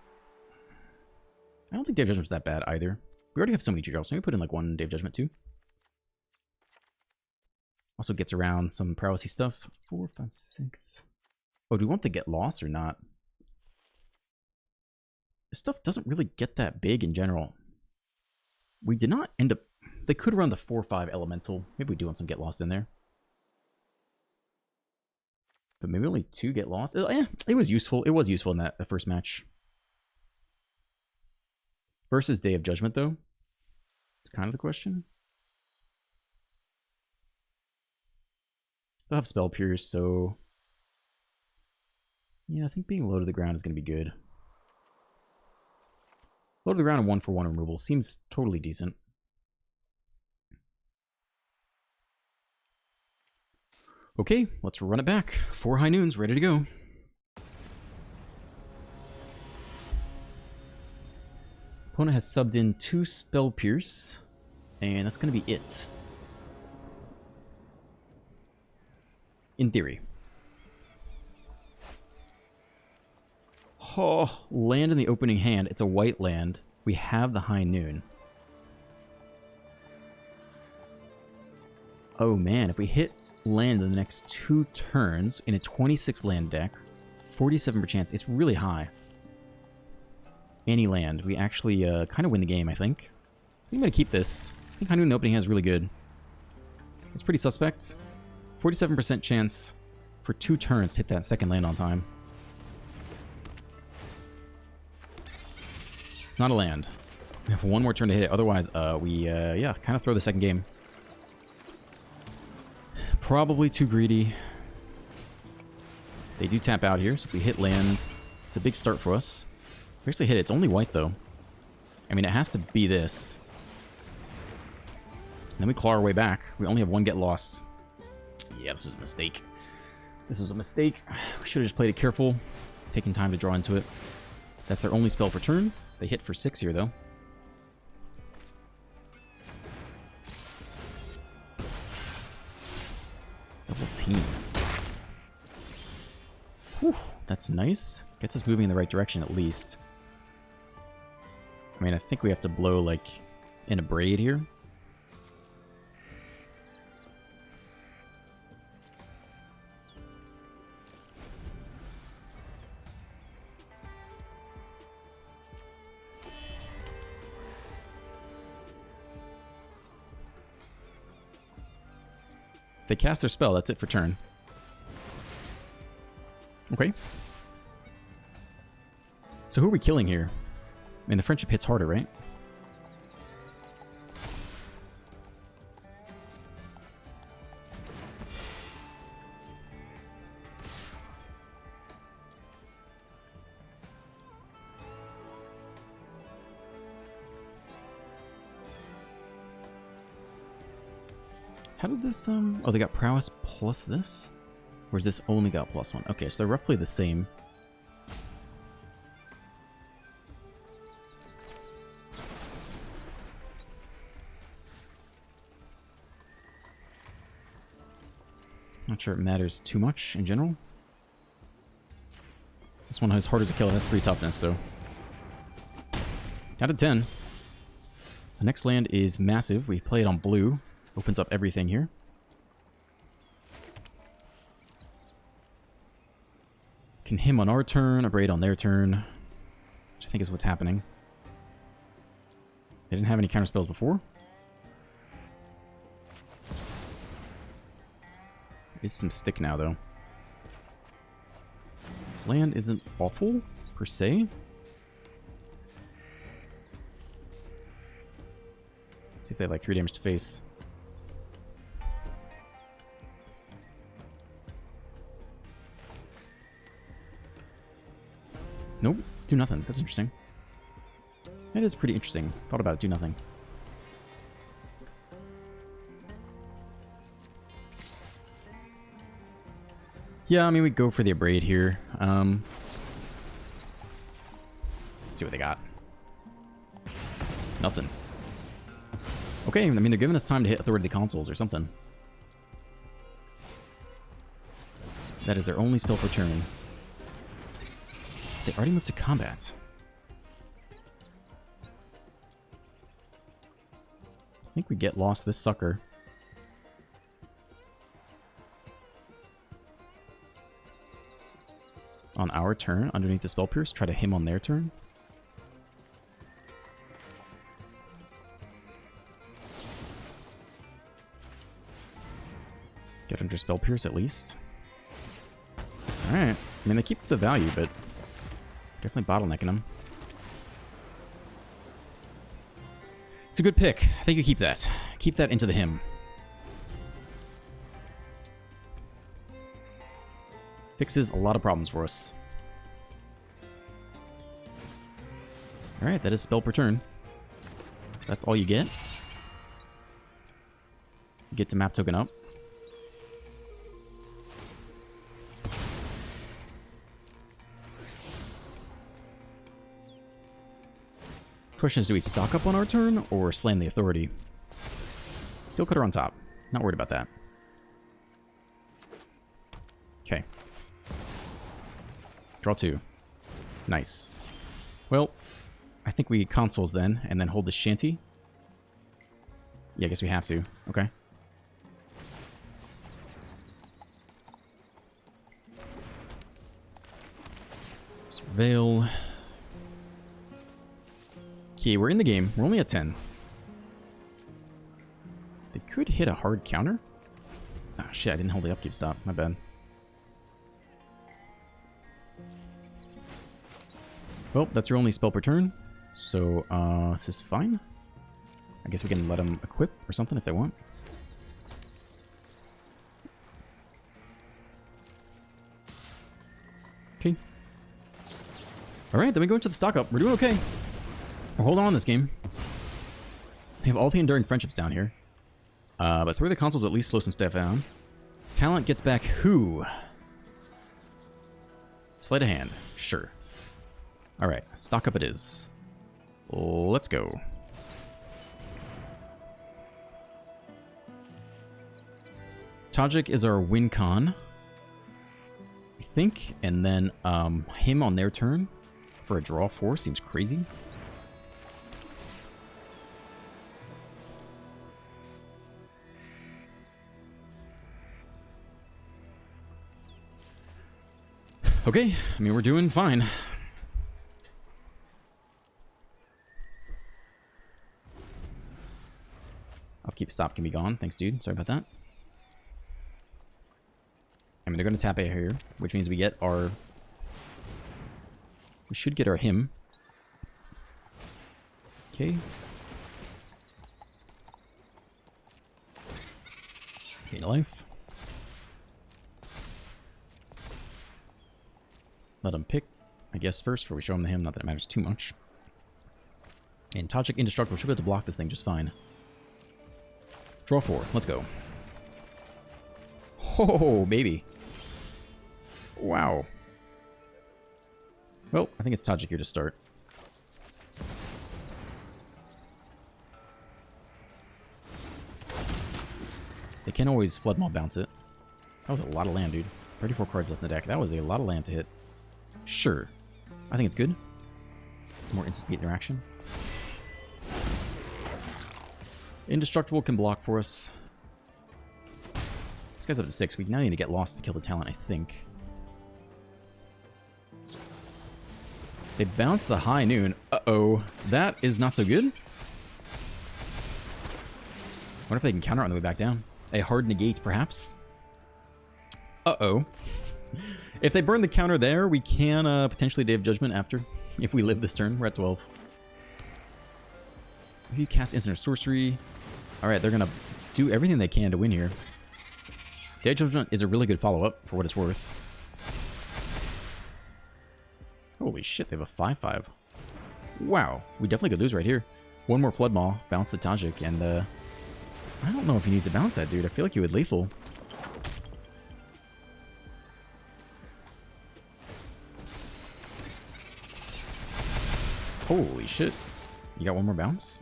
I don't think Day of Judgment's that bad either. We already have so many tree drops. Maybe put in like one Day of Judgment too. Also gets around some prowessy stuff. 4, 5, 6. Oh, do we want to get lost or not? This stuff doesn't really get that big in general. We did not end up... They could run the 4/5 elemental. Maybe we do want some get lost in there. But maybe only 2 get lost. It was useful. It was useful in that first match. Versus Day of Judgment, though. It's kind of the question. They'll have Spell Pierce, so... Yeah, I think being low to the ground is going to be good. Low to the ground and 1/1 removal seems totally decent. Okay, let's run it back. 4 High Noons, ready to go. Opponent has subbed in 2 Spell Pierce, and that's going to be it. In theory. Oh, land in the opening hand. It's a white land. We have the High Noon. Oh man, if we hit land in the next 2 turns in a 26 land deck, 47% chance, it's really high. Any land, we actually kind of win the game, I think. I'm going to keep this. I think High Noon in the opening hand is really good. It's pretty suspect. 47% chance for 2 turns to hit that second land on time. It's not a land. We have 1 more turn to hit it. Otherwise, yeah, kind of throw the second game. Probably too greedy. They do tap out here, so if we hit land, it's a big start for us. We actually hit it. It's only white, though. I mean, it has to be this. Then we claw our way back. We only have one get lost. Yeah, this was a mistake. This was a mistake. We should have just played it careful, taking time to draw into it. That's their only spell for turn. They hit for 6 here, though. Double team. Whew, that's nice. Gets us moving in the right direction at least. I mean, I think we have to blow, like, in a braid here. If they cast their spell, that's it for turn. Okay. So who are we killing here? I mean, the friendship hits harder, right? How did this, oh, they got prowess plus this? Or is this only got +1? Okay, so they're roughly the same. Not sure it matters too much in general. This one is harder to kill. It has 3 toughness, so... Out of 10. The next land is massive. We play it on blue. Opens up everything here. Can him on our turn, a braid on their turn. Which I think is what's happening. They didn't have any counterspells before. There is some stick now, though. This land isn't awful, per se. See if they have like 3 damage to face. Nope, do nothing. That's interesting. That is pretty interesting. Thought about it, do nothing. Yeah, I mean, we go for the Abrade here. Let's see what they got. Nothing. Okay, I mean, they're giving us time to hit Authority of the Consuls or something. That is their only spell per turn. They already moved to combat. I think we get lost this sucker. On our turn, underneath the Spell Pierce, try to him on their turn. Get under Spell Pierce at least. Alright. I mean, they keep the value, but definitely bottlenecking them. It's a good pick. I think you keep that. Keep that into the him. Fixes a lot of problems for us. Alright, that is spell per turn. That's all you get. You get to map token up. Question is, do we stock up on our turn or slam the Authority? Steel Cutter on top. Not worried about that. Okay. Draw 2. Nice. Well, I think we consoles then, and then hold the Shanty. Yeah, I guess we have to. Okay. Surveil. Okay, we're in the game. We're only at 10. They could hit a hard counter. Oh shit, I didn't hold the upkeep stop. My bad. Well, that's your only spell per turn. So, this is fine. I guess we can let them equip or something if they want. Okay. Alright, then we go into the stock up. We're doing okay. We're holding on this game. We have all the Enduring Friendships down here. But through the consoles, at least slow some stuff down. Talent gets back who? Sleight of hand. Sure. Alright, stock up it is. Let's go. Tajik is our win con, I think, and then him on their turn for a draw 4 seems crazy. Okay, I mean, we're doing fine. Upkeep stop can be gone. Thanks, dude. Sorry about that. I mean, they're going to tap A here, which means we get our... We should get our him. Okay. Gain a life. Let him pick, I guess, first before we show him the him. Not that it matters too much. And Tajik Indestructible should be able to block this thing just fine. Draw 4. Let's go. Oh, baby. Wow. Well, I think it's Tajik here to start. They can always Flood Maul bounce it. That was a lot of land, dude. 34 cards left in the deck. That was a lot of land to hit. Sure. I think it's good. It's more instant speed interaction. Indestructible can block for us. This guy's up to 6. We now need to get lost to kill the talent, I think. They bounce the high noon. Uh-oh. That is not so good. Wonder if they can counter on the way back down. A hard negate, perhaps? Uh-oh. If they burn the counter there, we can potentially Day of Judgment after. If we live this turn, we're at 12. If you cast instant or sorcery... Alright, they're going to do everything they can to win here. Day of Judgment is a really good follow-up, for what it's worth. Holy shit, they have a 5/5. Wow, we definitely could lose right here. One more Flood Maul, bounce the Tajik, and I don't know if you need to bounce that, dude. I feel like you would lethal. Holy shit. You got one more bounce?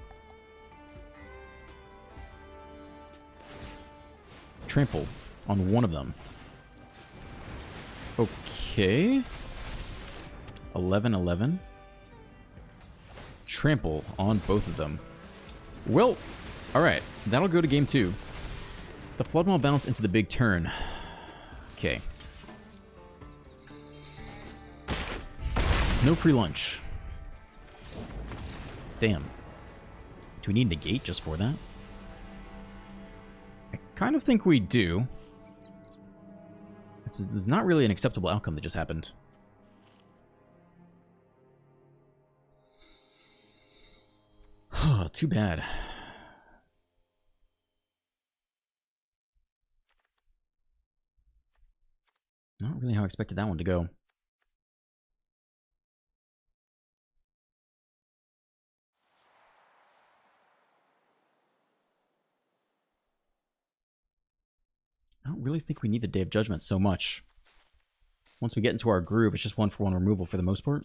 Trample on one of them. Okay. 11/11. Trample on both of them. Well, alright. That'll go to game 2. The Flood Maul bounce into the big turn. Okay. No free lunch. Damn. Do we need negate just for that? I kind of think we do. This is not really an acceptable outcome that just happened. Too bad. Not really how I expected that one to go. I don't really think we need the Day of Judgment so much. Once we get into our groove, it's just 1-for-1 removal for the most part.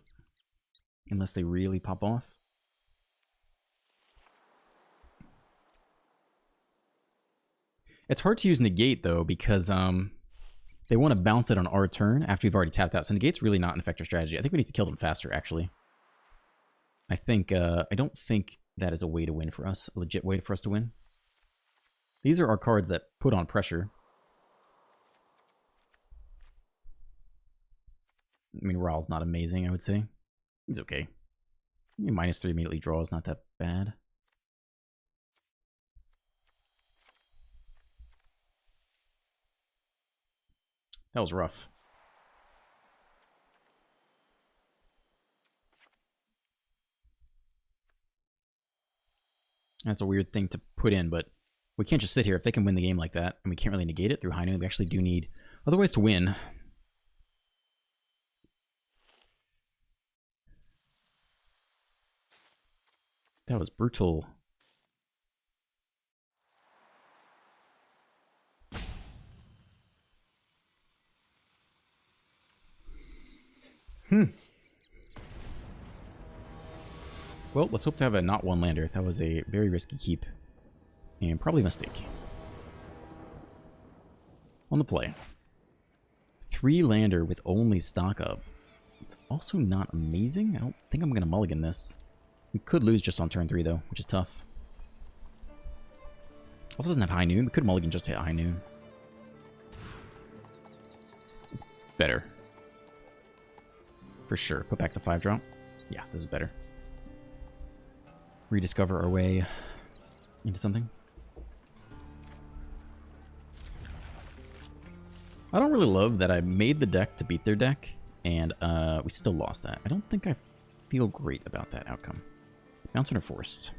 Unless they really pop off. It's hard to use negate, though, because they want to bounce it on our turn after we've already tapped out. So negate's really not an effective strategy. I think we need to kill them faster, actually. I don't think that is a way to win for us. A legit way for us to win. These are our cards that put on pressure. I mean, Ral's not amazing, I would say. He's okay. -3 immediately draw is not that bad. That was rough. That's a weird thing to put in, but we can't just sit here. If they can win the game like that, and we can't really negate it through high noon, we actually do need other ways to win. That was brutal. Well, let's hope to have a not one lander. That was a very risky keep. And probably a mistake. On the play. 3 lander with only stock up. It's also not amazing. I don't think I'm going to mulligan this. We could lose just on turn 3 though, which is tough. Also doesn't have high noon. We could mulligan just to hit high noon. It's better. For sure. Put back the 5 drop. Yeah, this is better. Rediscover our way into something. I don't really love that I made the deck to beat their deck, and we still lost that. I don't think I feel great about that outcome. Mountain or Forest?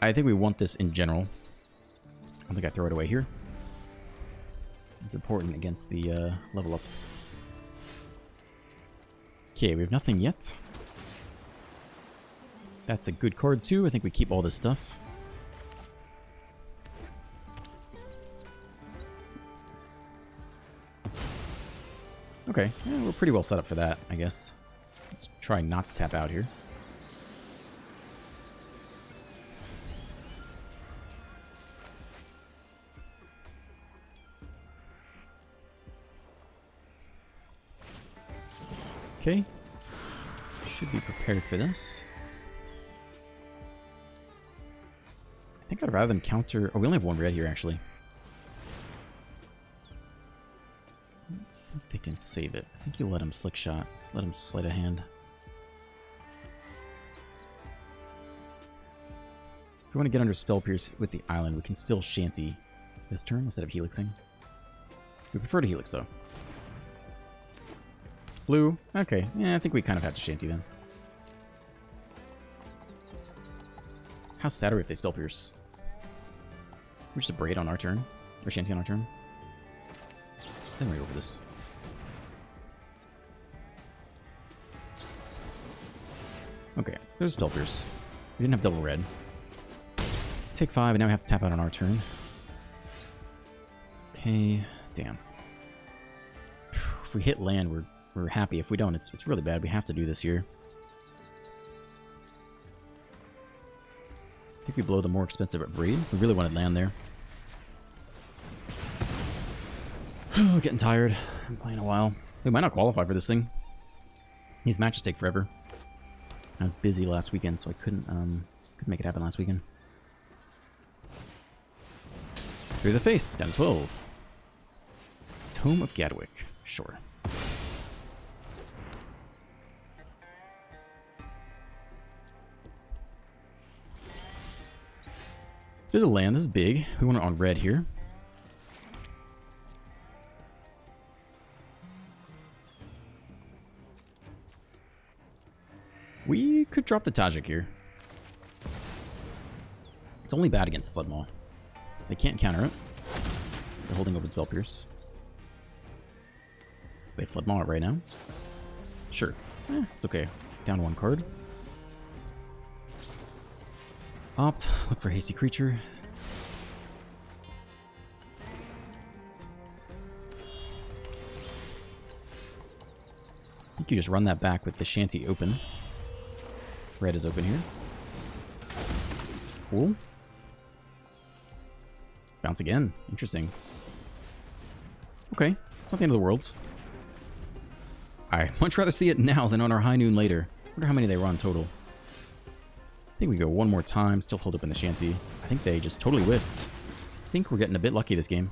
I think we want this in general. I don't think I throw it away here. It's important against the level ups. Okay, we have nothing yet. That's a good card too. I think we keep all this stuff. Okay, yeah, we're pretty well set up for that, I guess. Let's try not to tap out here. Okay. Should be prepared for this. I think I'd rather them counter... Oh, we only have 1 red here, actually. I don't think they can save it. I think you let him slick shot. Just let him sleight a hand. If we want to get under Spell Pierce with the island, we can still shanty this turn instead of helixing. We prefer to helix, though. Blue. Okay. Yeah, I think we kind of have to shanty then. How sad are we if they Spell Pierce? We just braid on our turn. Or shanty on our turn. Then we're over this. Okay, there's Spell Pierce. We didn't have double red. Take 5, and now we have to tap out on our turn. It's okay. Damn. If we hit land, we're happy. If we don't, it's really bad. We have to do this here. I think we blow the more expensive at Breed. We really wanted land there. Getting tired. I'm playing a while. We might not qualify for this thing. These matches take forever. I was busy last weekend, so I couldn't make it happen last weekend. Through the face, down to 12. It's Tome of Gadwick. Sure. There's a land. This is big. We want it on red here. We could drop the Tajik here. It's only bad against the Flood Maw. They can't counter it. They're holding open Spell Pierce. They Flood Maw it right now. Sure. It's okay. Down 1 card. Opt. Look for Hasty Creature. I think you just run that back with the Shanty open. Red is open here. Cool. Bounce again. Interesting. Okay. It's not the end of the world. I'd much rather see it now than on our high noon later. Wonder how many they run total. I think we go 1 more time. Still hold up in the Shanty. I think they just totally whiffed. I think we're getting a bit lucky this game.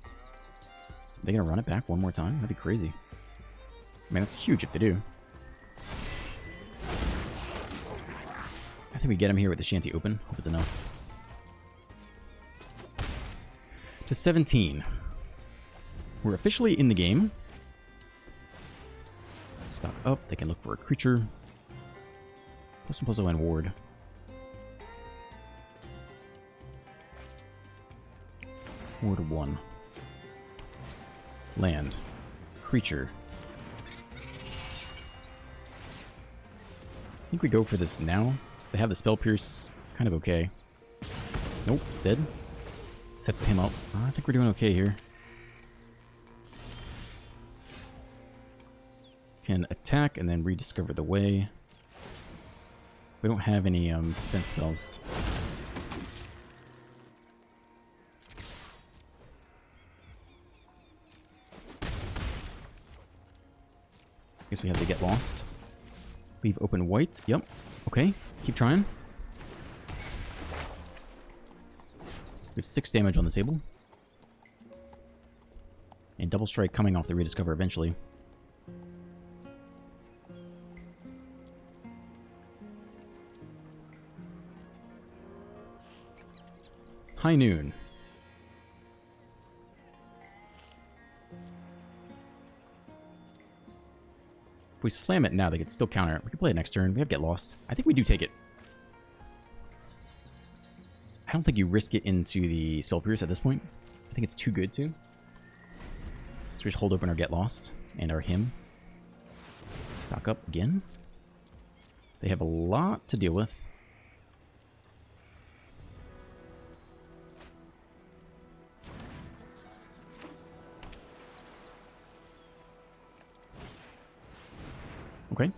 Are they going to run it back 1 more time? That'd be crazy. I mean, that's huge if they do. I think we get him here with the Shanty open. Hope it's enough. To 17. We're officially in the game. Stock up. They can look for a creature. +1/+0 and ward. Ward 1. Land. Creature. I think we go for this now. They have the Spell Pierce. It's kind of okay. Nope, it's dead. Sets him up. I think we're doing okay here. can attack and then rediscover the way. We don't have any defense spells. Guess we have to get lost. Leave open white. Yep. Okay. Keep trying. We have 6 damage on the table. And double strike coming off the rediscover eventually. High noon. If we slam it now, they could still counter it. We can play it next turn. We have Get Lost. I think we do take it. I don't think you risk it into the Spell Pierce at this point. I think it's too good to. So we just hold open our Get Lost and our Hymn. Stock up again. They have a lot to deal with. Okay.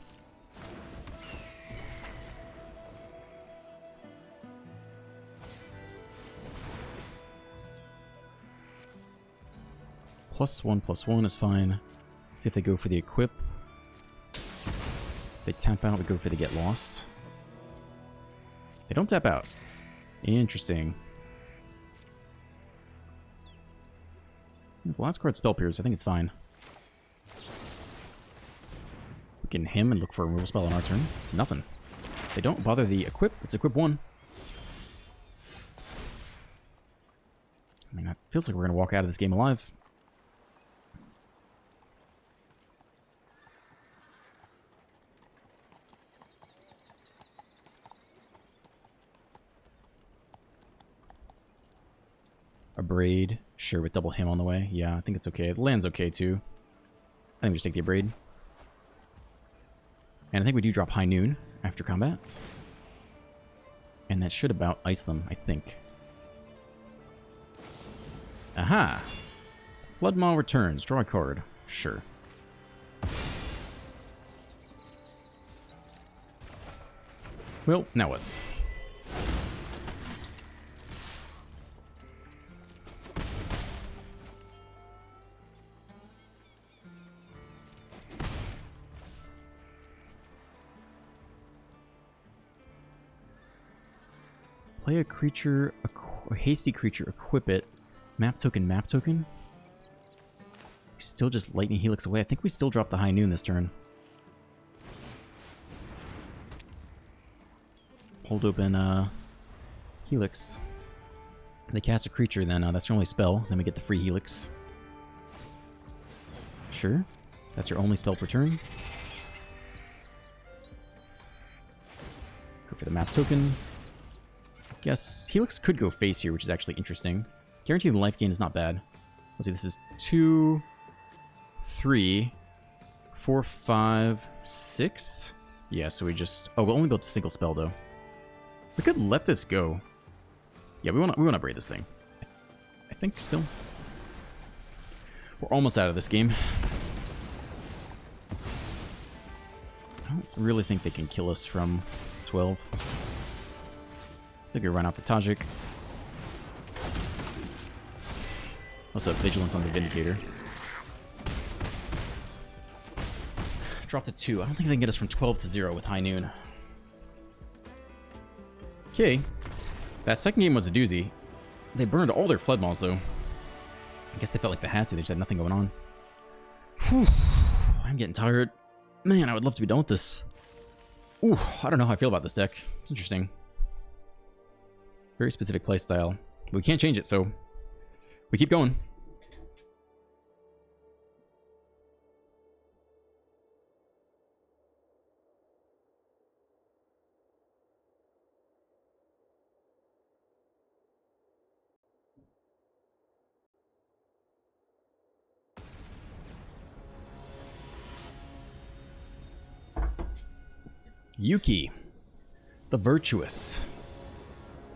+1/+1 is fine. See if they go for the equip. If they tap out, we go for the Get Lost. They don't tap out. Interesting. If last card Spell Pierce, I think it's fine. We can Hymn and look for a removal spell on our turn. It's nothing. They don't bother the equip. It's equip 1. I mean, it feels like we're going to walk out of this game alive. A Braid. Sure, with double Hymn on the way. Yeah, I think it's okay. The land's okay, too. I think we just take the Braid. And I think we do drop High Noon after combat. And that should about ice them, I think. Aha! Floodmaw returns. Draw a card. Sure. Well, now what? Play a creature, a hasty creature, equip it. Map token, map token. We still just Lightning Helix away. I think we still drop the High Noon this turn. Hold open Helix. They cast a creature, then that's their only spell. Then we get the free Helix. Sure. That's your only spell per turn. Go for the map token. Guess Helix could go face here, which is actually interesting. Guaranteed life gain is not bad. Let's see, this is 2, 3, 4, 5, 6. Yeah, so we just... Oh, we'll only build a single spell, though. We could let this go. Yeah, we want to braid this thing. I think, still. We're almost out of this game. I don't really think they can kill us from 12. I think we run out the Tajik. Also, Vigilance on the Vindicator. Drop to 2. I don't think they can get us from 12 to 0 with High Noon. Okay. That second game was a doozy. They burned all their Floodmaws, though. I guess they felt like they had to. They just had nothing going on. Whew. I'm getting tired. Man, I would love to be done with this. Ooh, I don't know how I feel about this deck. It's interesting. Very specific playstyle. We can't change it, so we keep going. Yuki, the Virtuous,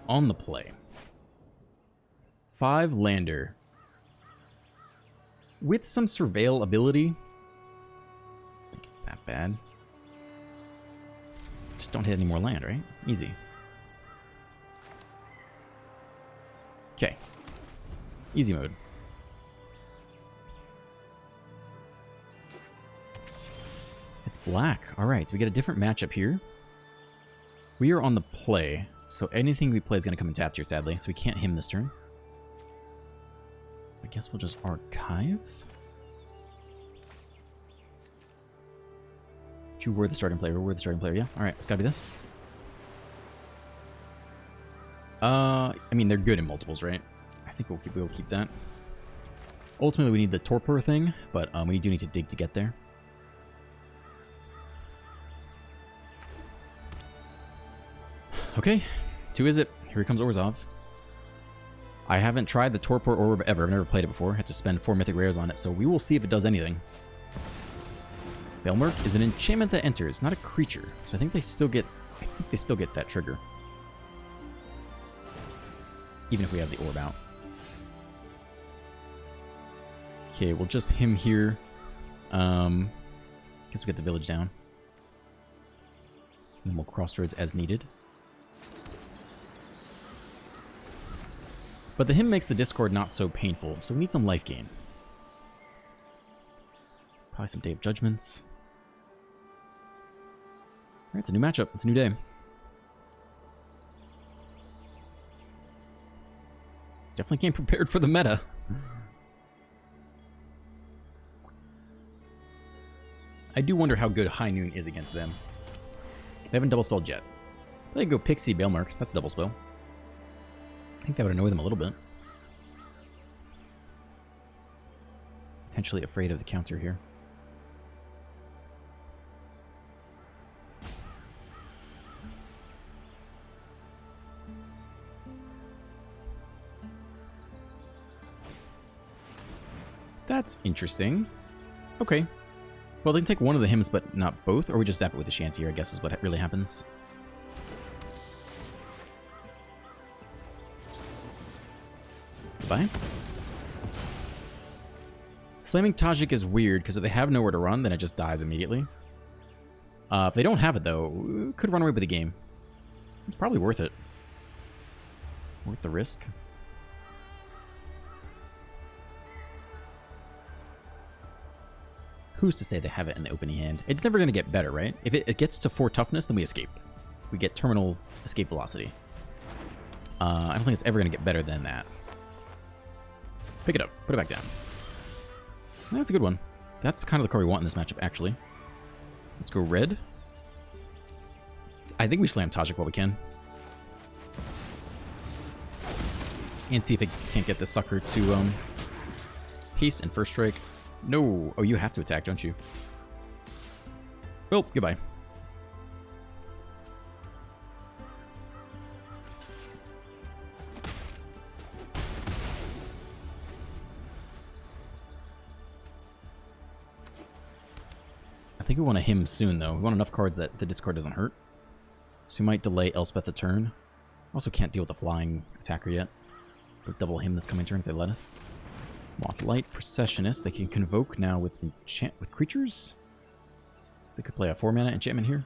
on the play. 5 lander. With some Surveil ability. that bad. Just don't hit any more land, right? Easy. Okay. Easy mode. It's black. Alright, so we get a different matchup here. We are on the play, so anything we play is going to come in tapped here, sadly, so we can't him this turn. So I guess we'll just archive. If you were the starting player, yeah. Alright, it's gotta be this. I mean, they're good in multiples, right? I think we'll keep that. Ultimately, we need the torpor thing, but we do need to dig to get there. Okay, 2 Izzet. Here comes Orzhov. I haven't tried the torpor orb ever. I've never played it before. I had to spend 4 mythic rares on it, so we will see if it does anything. Belmerk is an enchantment that enters, not a creature. So I think they still get that trigger. Even if we have the orb out. Okay, we'll just him here. Guess we get the village down. And then we'll crossroads as needed. But the him makes the discord not so painful, so we need some life gain. Probably some Day of Judgments. Alright, it's a new matchup. It's a new day. Definitely came prepared for the meta. I do wonder how good High Noon is against them. They haven't double spelled yet. They can go Pixie Belmerk. That's a double spell. I think that would annoy them a little bit. Potentially afraid of the counter here. That's interesting. Okay. Well, they can take one of the hymns, but not both, or we just zap it with the Shanty, I guess is what really happens. Goodbye. Slamming Tajik is weird, because if they have nowhere to run, then it just dies immediately. If they don't have it, though, we could run away with the game. It's probably worth it. Worth the risk. Who's to say they have it in the opening hand? It's never going to get better, right? If it gets to 4 toughness, then we escape. We get terminal escape velocity. I don't think it's ever going to get better than that. Pick it up. Put it back down. That's a good one. That's kind of the card we want in this matchup, actually. Let's go red. I think we slam Tajik while we can. And see if it can't get this sucker to haste and first strike. No. Oh, you have to attack, don't you? Well, goodbye. I think we want to him soon, though. We want enough cards that the discard doesn't hurt. So we might delay Elspeth a turn. Also can't deal with the flying attacker yet. We'll double him this coming turn if they let us. Mothlight, Processionist. They can convoke now with creatures. So they could play a 4-mana enchantment here.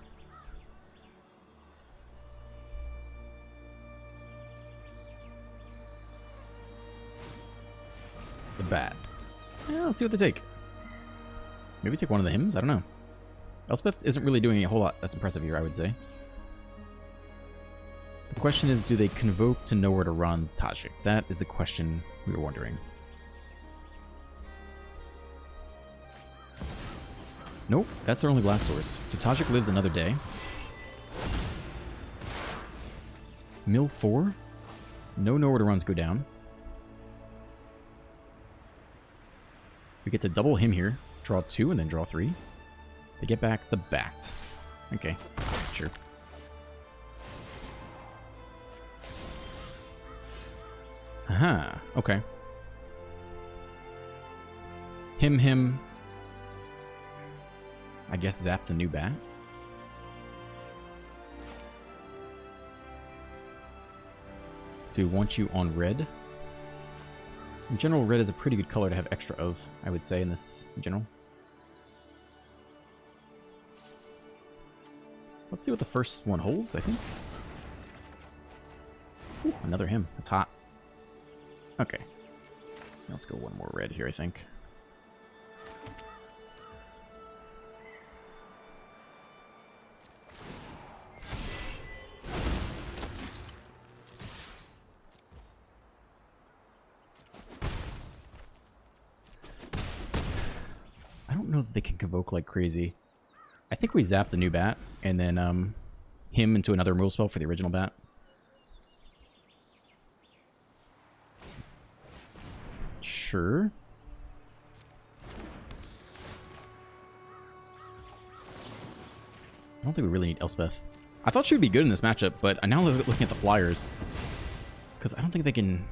The bat. Yeah, let's see what they take. Maybe take one of the hymns? I don't know. Elspeth isn't really doing a whole lot that's impressive here, I would say. The question is, do they convoke to nowhere to run Tajik? That is the question we were wondering. Nope, that's their only black source. So Tajik lives another day. Mill 4. No nowhere to runs go down. We get to double him here. Draw 2 and then draw 3. They get back the bat. Okay, sure. Aha, okay. Him. I guess zap the new bat. Do we want you on red? In general, red is a pretty good color to have extra of, I would say, in this in general. Let's see what the first one holds, I think. Ooh, another him. That's hot. Okay. Let's go one more red here, I think. I don't know that they can convoke like crazy. I think we zap the new bat, and then him into another removal spell for the original bat. Sure. I don't think we really need Elspeth. I thought she would be good in this matchup, but I'm now looking at the Flyers. Because I don't think they can...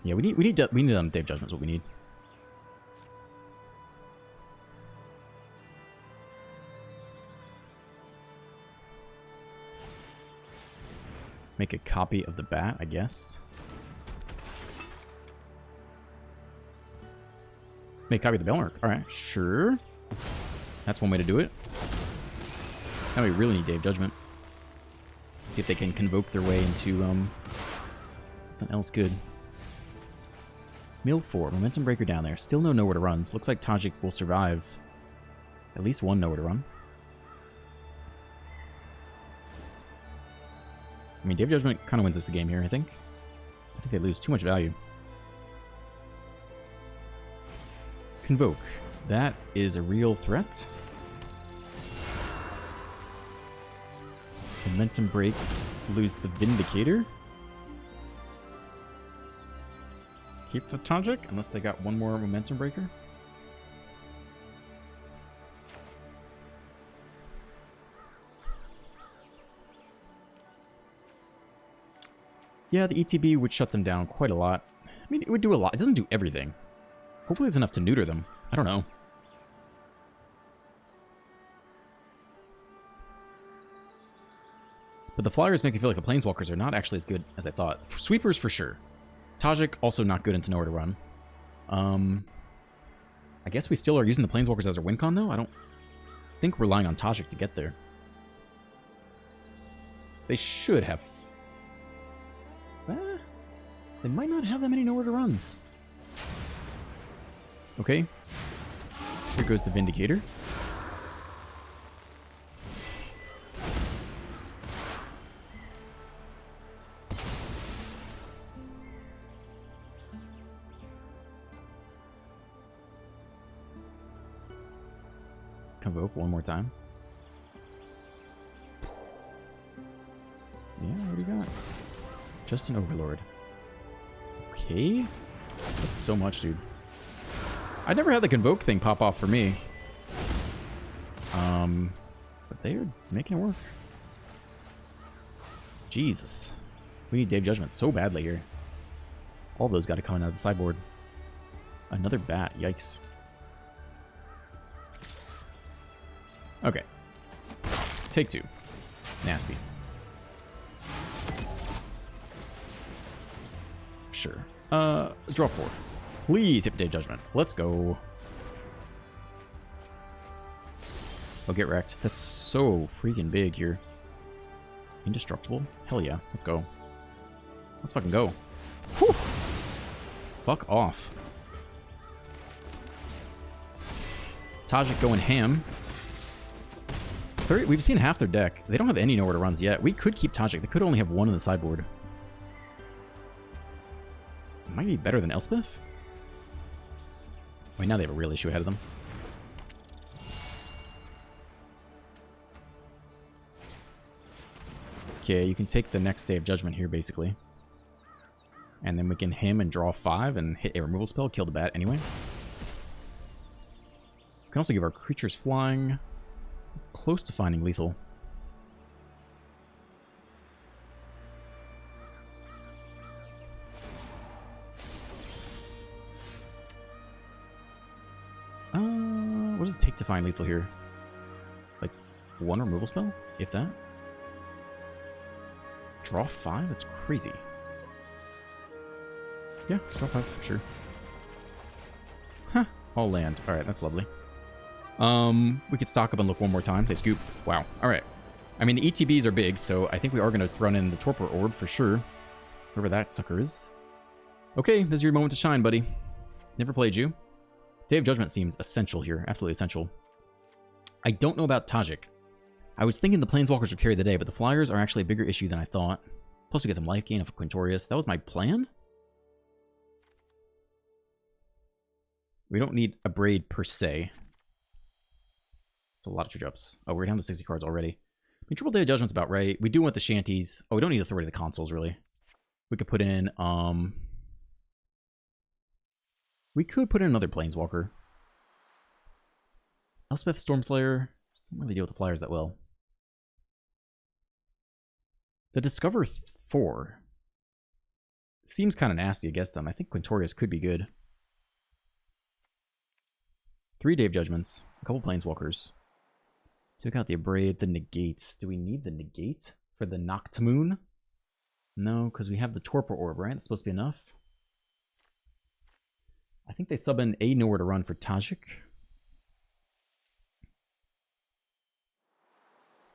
Yeah, we need Dave Judgment is what we need. Make a copy of the bat, I guess. Make a copy of the Bellmark. Alright, sure. That's one way to do it. Now we really need Dave Judgment. See if they can convoke their way into something else good. Mill 4, Momentum Breaker down there. Still no nowhere to runs. Looks like Tajik will survive. At least one nowhere to run. I mean, Dave Judgment kind of wins us the game here, I think. I think they lose too much value. Convoke. That is a real threat. Momentum Break. Lose the Vindicator. Keep the Tajik, unless they got one more Momentum Breaker. Yeah, the ETB would shut them down quite a lot. I mean, it would do a lot. It doesn't do everything. Hopefully it's enough to neuter them. I don't know. But the Flyers make me feel like the Planeswalkers are not actually as good as I thought. Sweepers for sure. Tajik also not good into nowhere to run. I guess we still are using the Planeswalkers as our win con though. I don't think we're relying on Tajik to get there. They should have. They might not have that many nowhere to runs. Okay. Here goes the Vindicator. Convoke one more time. Yeah, what do you got? Just an Overlord. Okay. That's so much, dude. I never had the Convoke thing pop off for me. But they are making it work. Jesus. We need Dave Judgment so badly here. All those got to come out of the sideboard. Another bat. Yikes. Okay. Take two. Nasty. Sure. Draw 4. Please hit Dave Judgment. Let's go. Oh, get wrecked. That's so freaking big here. Indestructible? Hell yeah. Let's go. Let's fucking go. Whew. Fuck off. Tajik going ham. We've seen half their deck. They don't have any nowhere to runs yet. We could keep Tajik. They could only have one in the sideboard. Might be better than Elspeth. Wait, now they have a real issue ahead of them. Okay, you can take the next Day of Judgment here, basically. And then we can him and draw 5 and hit a removal spell, kill the bat anyway. We can also give our creatures flying. Close to finding lethal. What does it take to find lethal here? Like, 1 removal spell? If that? Draw 5? That's crazy. Yeah, draw 5, sure. Huh. All land. Alright, that's lovely. We could stock up and look one more time. They scoop. Wow. Alright. I mean, the ETBs are big, so I think we are going to run in the Torpor Orb for sure. Whoever that sucker is. Okay, this is your moment to shine, buddy. Never played you. Day of Judgment seems essential here. Absolutely essential. I don't know about Tajik. I was thinking the Planeswalkers would carry the day, but the Flyers are actually a bigger issue than I thought. Plus we get some life gain of Quintorius. That was my plan? We don't need a Braid per se. It's a lot of 2-drops. Oh, we're down to 60 cards already. I mean, Triple Day of Judgment's about right. We do want the Shanties. Oh, we don't need Authority of the Consoles, really. We could put in, we could put in another Planeswalker. Elspeth Stormslayer doesn't really deal with the Flyers that well. The Discover 4 seems kind of nasty against them. I think Quintorius could be good. 3 Day of Judgments, a couple Planeswalkers. Took out the Abrade, the Negates. Do we need the Negate for the Noctmoon? No, because we have the Torpor Orb, right? That's supposed to be enough. I think they sub in a Nowhere to Run for Tajik.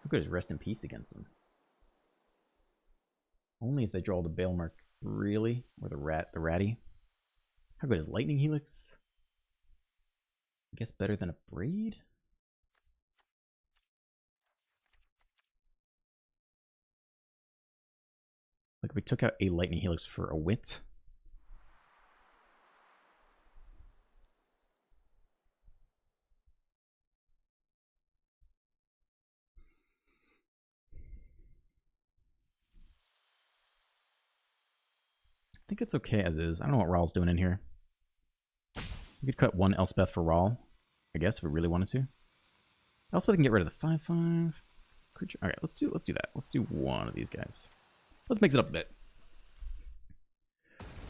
How good is Rest in Peace against them? Only if they draw the Bailmark, really? Or the Ratty. How good is Lightning Helix? I guess better than a Braid? Like, we took out a Lightning Helix for a Wit. I think it's okay as is. I don't know what Rawl's doing in here. We could cut one Elspeth for Rawl, I guess, if we really wanted to. Elspeth can get rid of the 5/5 creature. Alright, let's do that. Let's do one of these guys. Let's mix it up a bit.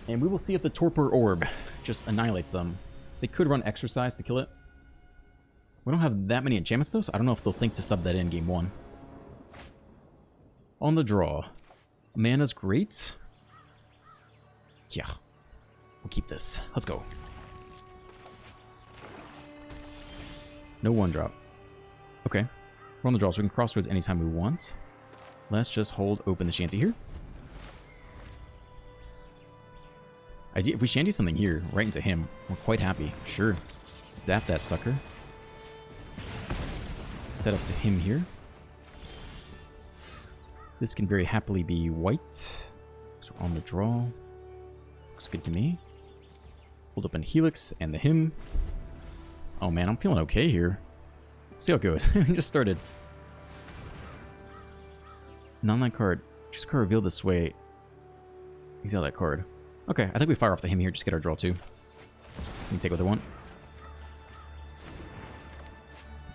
And we will see if the Torpor Orb just annihilates them. They could run Exercise to kill it. We don't have that many enchantments though, so I don't know if they'll think to sub that in game 1. On the draw. Mana's great. Yeah. We'll keep this. Let's go. No 1-drop. Okay. We're on the draw, so we can crossroads anytime we want. Let's just hold open the Shanty here. If we Shanty something here, right into him, we're quite happy. Sure. Zap that sucker. Set up to him here. This can very happily be white. So we're on the draw. Looks good to me. Hold up in Helix and the him. Oh man, I'm feeling okay here. See how it goes. We just started. Non-land card. Choose a card revealed this way. Exile that card. Okay, I think we fire off the him here, just get our draw too. We can take what they want.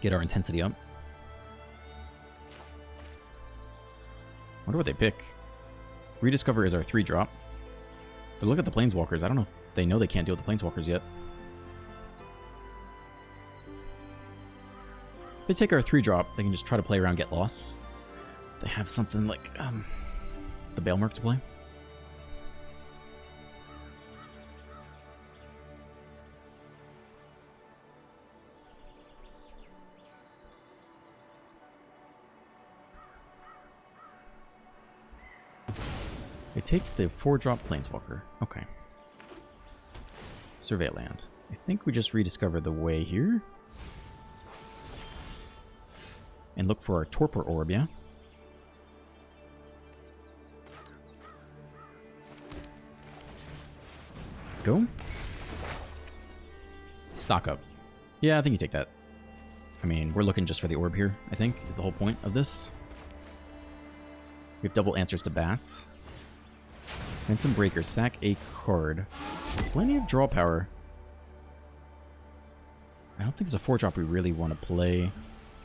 Get our intensity up. Wonder what they pick. Rediscover is our 3-drop. But look at the Planeswalkers. I don't know if they know they can't deal with the Planeswalkers yet. If they take our 3-drop, they can just try to play around, get lost. They have something like the Bailmark to play. They take the 4-drop Planeswalker. Okay. Survey land. I think we just rediscover the way here. And look for our Torpor Orb, yeah? Let's go. Stock up. Yeah, I think you take that. I mean, we're looking just for the orb here, I think, is the whole point of this. We have double answers to bats. Phantom Breaker, sack a card. Plenty of draw power. I don't think there's a 4-drop we really want to play.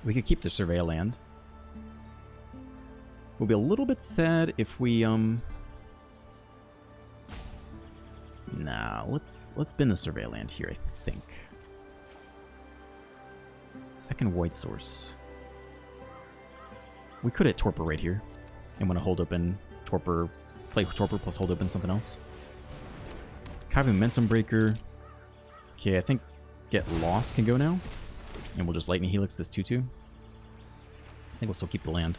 We could keep the Survey land. We'll be a little bit sad if we, Nah, let's bin the Survey land here, I think. Second white source. We could hit Torpor right here. And want to hold open Torpor, play Torpor plus hold open something else. Kyber Momentum Breaker. Okay, I think Get Lost can go now. And we'll just Lightning Helix this 2/2. I think we'll still keep the land.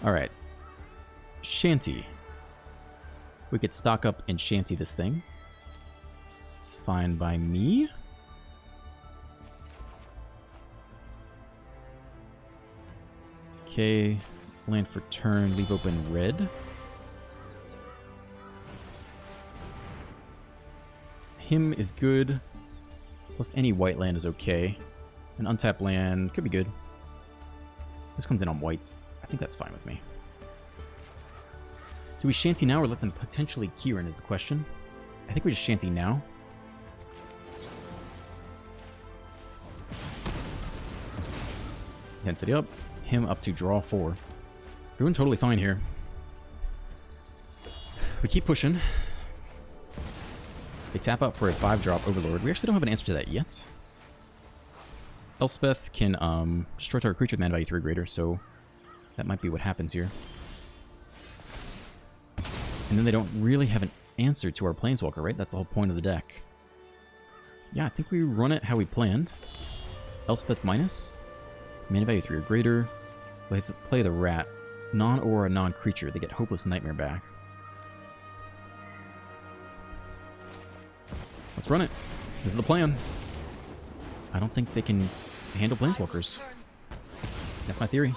Alright. Shanty. We could stock up and shanty this thing. It's fine by me. Okay. Land for turn, leave open red. Him is good. Plus any white land is okay. An untapped land could be good. This comes in on whites. I think that's fine with me. Do we shanty now or let them potentially keyrin is the question. I think we just shanty now. Density up. Him up to draw 4. We're doing totally fine here. We keep pushing. They tap out for a 5-drop Overlord. We actually don't have an answer to that yet. Elspeth can destroy target creature with mana value 3 or greater, so that might be what happens here. And then they don't really have an answer to our Planeswalker, right? That's the whole point of the deck. Yeah, I think we run it how we planned. Elspeth minus. Mana value 3 or greater. Play the rat. Non-aura, non-creature. They get Hopeless Nightmare back. Let's run it. This is the plan. I don't think they can handle Planeswalkers. That's my theory.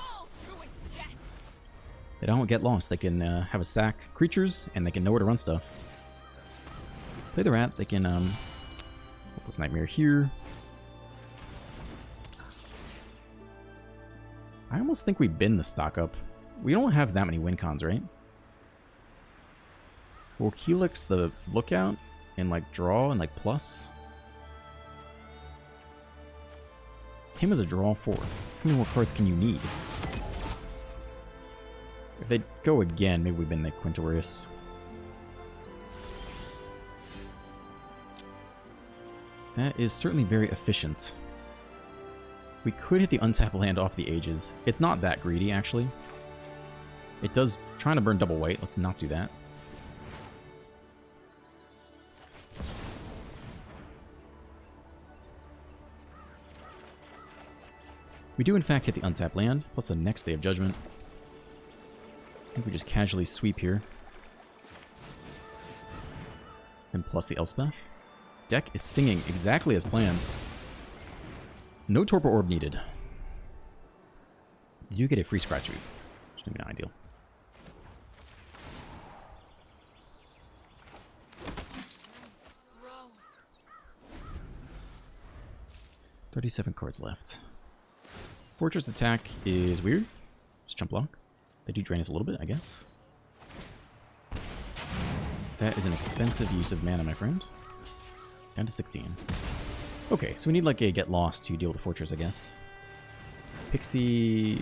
They don't get lost. They can have a sack creatures, and they can know where to run stuff. Play the rat. They can Hopeless Nightmare here. I almost think we bin the stock up. We don't have that many win cons, right? We'll Helix the Lookout and like draw and like plus. Him as a draw 4. How many more cards can you need? If they go again, maybe we bin the Quintorius. That is certainly very efficient. We could hit the untap land off the Ages. It's not that greedy, actually. It does trying to burn double white. Let's not do that. We do, in fact, hit the untap land, plus the next Day of Judgment. I think we just casually sweep here. And plus the Elspeth. Deck is singing exactly as planned. No Torpor Orb needed. You get a free scratch root, which is maybe not ideal. $37 cards left. Fortress attack is weird. Just jump block. They do drain us a little bit, I guess. That is an expensive use of mana, my friend. Down to 16. Okay, so we need like a get lost to deal with the fortress, I guess. Pixie...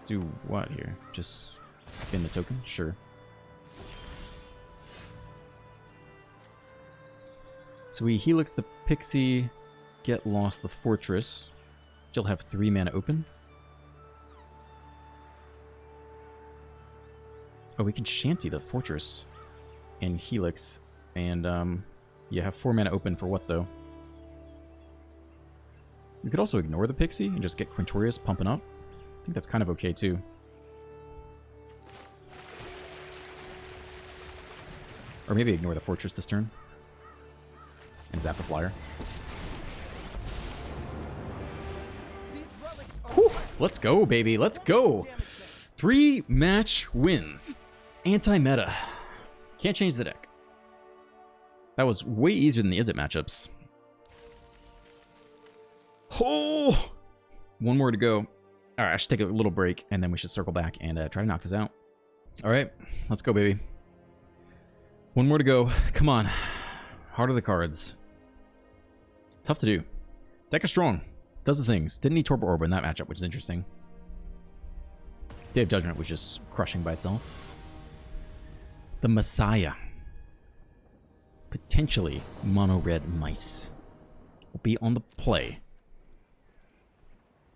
do what here? Just spin the token? Sure. So we Helix the Pixie, get lost the fortress. Still have 3 mana open. Oh, we can shanty the fortress and Helix. And you have 4 mana open for what though? We could also ignore the Pixie and just get Quintorius pumping up. I think that's kind of okay too. Or maybe ignore the Fortress this turn. And zap the Flyer. Whew, let's go, baby. Let's go. 3 match wins. Anti-meta. Can't change the deck. That was way easier than the Izzet matchups. Oh! 1 more to go. Alright, I should take a little break, and then we should circle back and try to knock this out. Alright, let's go, baby. 1 more to go. Come on. Heart of the cards. Tough to do. Deck is strong. Does the things. Didn't need Torpor Orb in that matchup, which is interesting. Day of Judgment was just crushing by itself. The Messiah. Potentially mono-red mice. Will be on the play.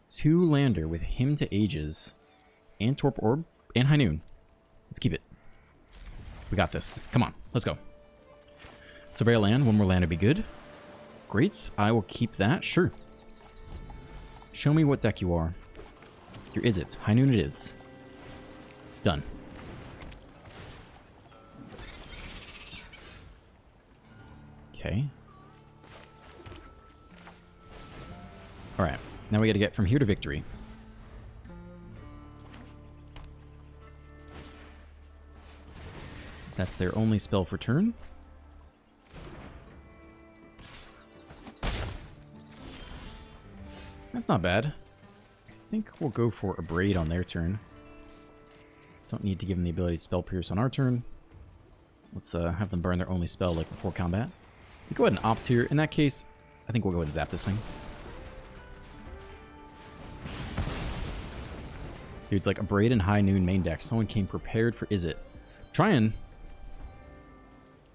2 lander with Hymn to Ages. And Torpor Orb. And High Noon. Let's keep it. We got this. Come on. Let's go. Surveil land. 1 more land would be good. Great. I will keep that. Sure. Show me what deck you are. Your Izzet. High Noon it is. Done. Okay. Alright. Now we gotta get from here to victory. That's their only spell for turn. That's not bad. I think we'll go for a Braid on their turn. Don't need to give them the ability to spell pierce on our turn. Let's have them burn their only spell like before combat. We go ahead and opt here. In that case, I think we'll go ahead and zap this thing. Dude's like a Braid and High Noon main deck. Someone came prepared for Izzet. Trying.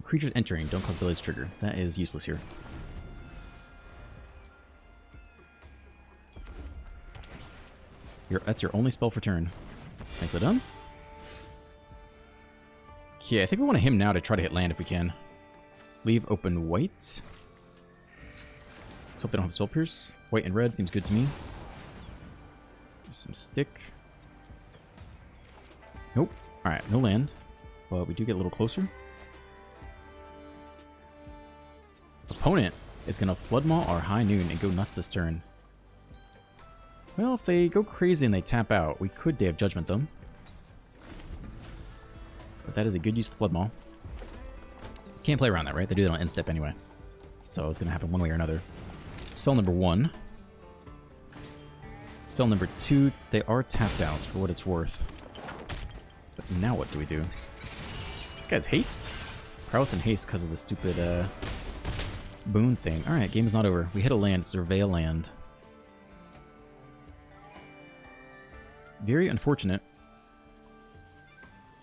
Creatures entering. Don't cause abilities trigger. That is useless here. That's your only spell for turn. Nicely done. Yeah, I think we want to him now to try to hit land if we can. Leave open white. Let's hope they don't have spell pierce. White and red seems good to me. Some stick. Nope. Alright, no land. But we do get a little closer. Opponent is going to Flood Maw our High Noon and go nuts this turn. Well, if they go crazy and they tap out, we could Day of Judgment them. But that is a good use of Flood Maw. Can't play around that, right? They do that on end step anyway. So it's going to happen one way or another. Spell number 1. Spell number 2, they are tapped out for what it's worth. But now what do we do? This guy's haste? Prowess and haste because of the stupid boon thing. Alright, game is not over. We hit a land, surveil land. Very unfortunate.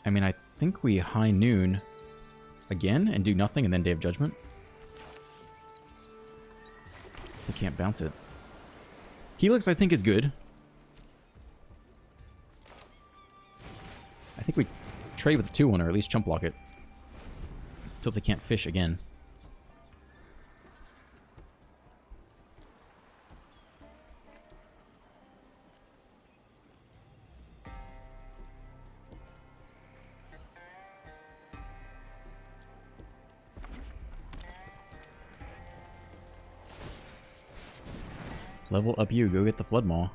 I mean, I think we High Noon again and do nothing and then Day of Judgment. We can't bounce it. Helix, I think, is good. I think we trade with the 2-1 or at least chump block it. Let's hope they can't fish again. Level up you, go get the Flood Maw.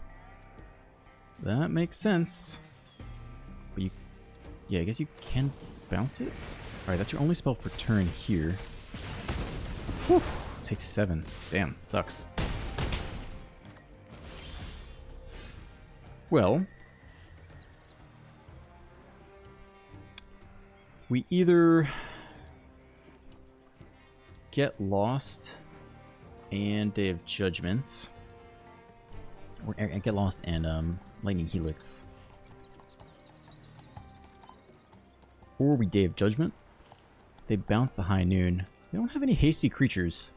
That makes sense. But you... Yeah, I guess you can bounce it? Alright, that's your only spell for turn here. Whew. Takes 7. Damn, sucks. Well... we either... get lost and Day of Judgment... or get lost and Lightning Helix. Or we Day of Judgment. They bounce the High Noon. They don't have any hasty creatures.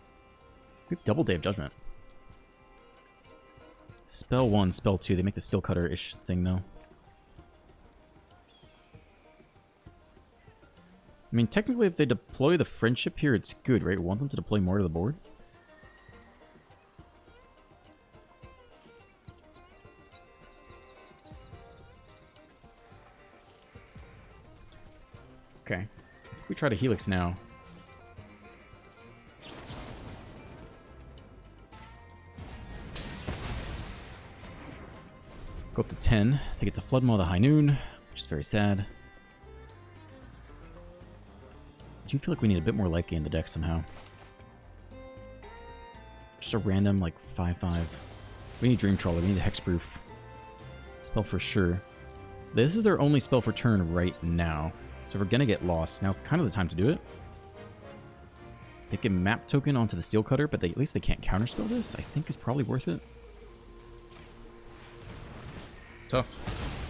We have double Day of Judgment. Spell 1, spell 2. They make the Steel Cutter-ish thing though. I mean, technically if they deploy the Friendship here, it's good, right? We want them to deploy more to the board. Okay. If we try to Helix now. Go up to 10. They get to Flood Maw the High Noon, which is very sad. I do feel like we need a bit more light game in the deck somehow. Just a random, like, 5/5. We need Dream Trawler. We need the Hexproof. Spell for sure. This is their only spell for turn right now. So we're gonna get lost. Now's kind of the time to do it. They can map token onto the Steel Cutter, but at least they can't counterspell this. I think is probably worth it. It's tough.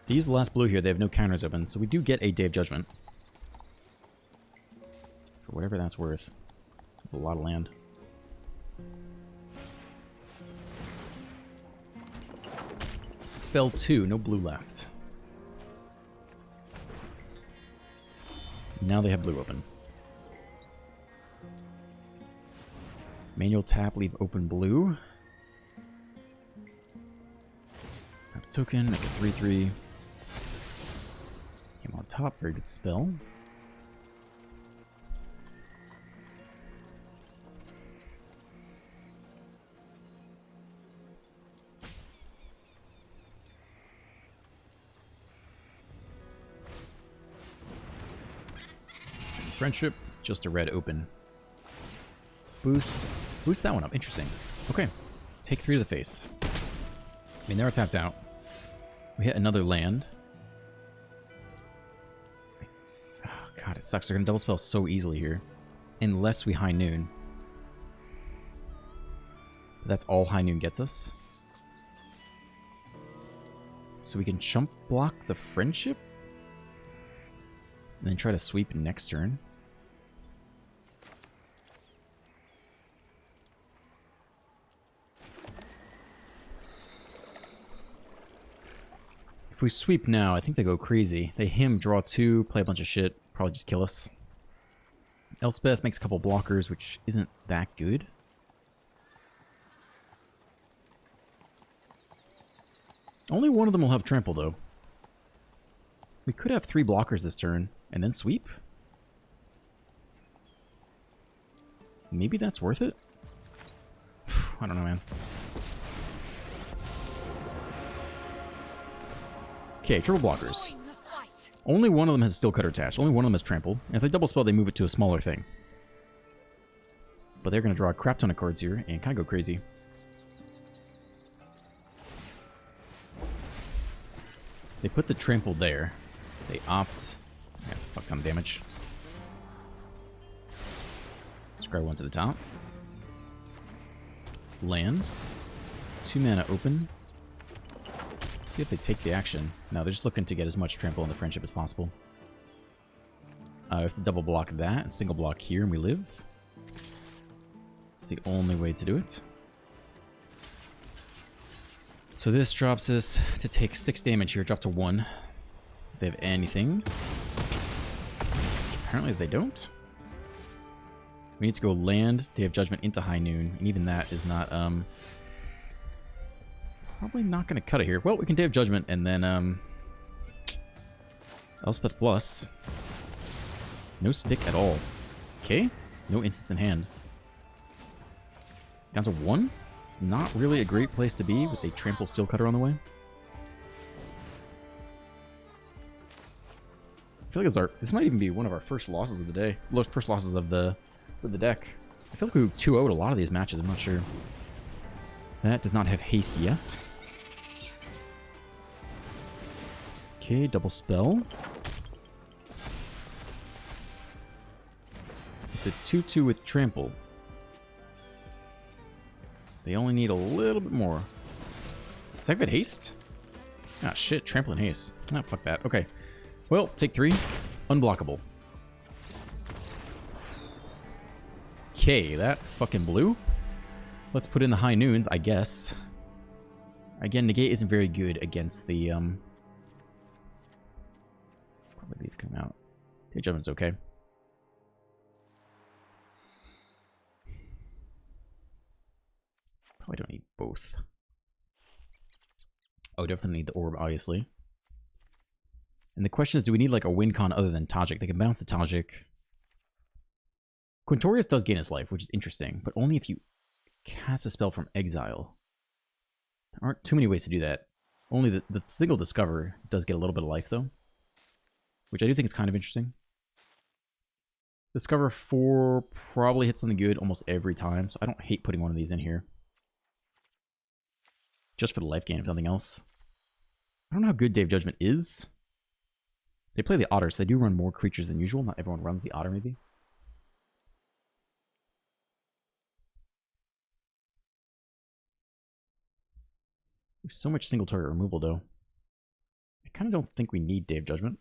They use the last blue here. They have no counters open, so we do get a Day of Judgment. For whatever that's worth. A lot of land. Spell 2, no blue left. Now they have blue open. Manual tap, leave open blue. Tap token, make a 3/3. Came on top, very good spell. Friendship, just a red open. Boost that one up. Interesting. Okay. Take 3 to the face. I mean, they're tapped out. We hit another land. Oh, God, it sucks. They're going to double spell so easily here. Unless we high noon. But that's all high noon gets us. So we can chump block the friendship? And then try to sweep next turn. If we sweep now, I think they go crazy. They draw 2, play a bunch of shit, probably just kill us. Elspeth makes a couple blockers, which isn't that good. Only one of them will have trample, though. We could have 3 blockers this turn, and then sweep? Maybe that's worth it? I don't know, man. Okay, triple blockers. Only one of them has Steel Cutter attached. Only one of them has trample. And if they double spell, they move it to a smaller thing. But they're going to draw a crap ton of cards here, and kind of go crazy. They put the trample there. They opt. That's a fuck ton of damage. Scry 1 to the top. Land. 2 mana open. See if they take the action. No, they're just looking to get as much trample in the friendship as possible. We have to double block that and single block here, and we live. It's the only way to do it. So this drops us to take 6 damage here, drop to 1. If they have anything. Apparently they don't. We need to go land, Day of Judgment into High Noon, and even that is not, probably not going to cut it here. Well, we can Day of Judgment, and then, Elspeth Plus. No stick at all. Okay, no instants in hand. Down to 1? It's not really a great place to be with a Trample Steel Cutter on the way. I feel like this might even be one of our first losses of the day. First losses of the deck. I feel like we 2-0'd a lot of these matches, I'm not sure. That does not have haste yet. Okay, double spell. It's a 2-2 with trample. They only need a little bit more. Does that get haste? Ah, shit. Trample and haste. Ah, fuck that. Okay. Well, take 3. Unblockable. Okay, that fucking blew. Let's put in the High Noons, I guess. Again, negate isn't very good against the, probably these come out. Day of Judgment's okay. Probably don't need both. Oh, definitely need the orb, obviously. And the question is, do we need like a win con other than Tajik? They can bounce the Tajik. Quintorius does gain his life, which is interesting, but only if you cast a spell from exile. There aren't too many ways to do that. Only the single Discover does get a little bit of life, though. Which I do think is kind of interesting. Discover 4 probably hits something good almost every time, so I don't hate putting one of these in here. Just for the life gain, if nothing else. I don't know how good Day of Judgment is. They play the Otter, so they do run more creatures than usual. Not everyone runs the Otter, maybe. There's so much single target removal, though. I kind of don't think we need Day of Judgment.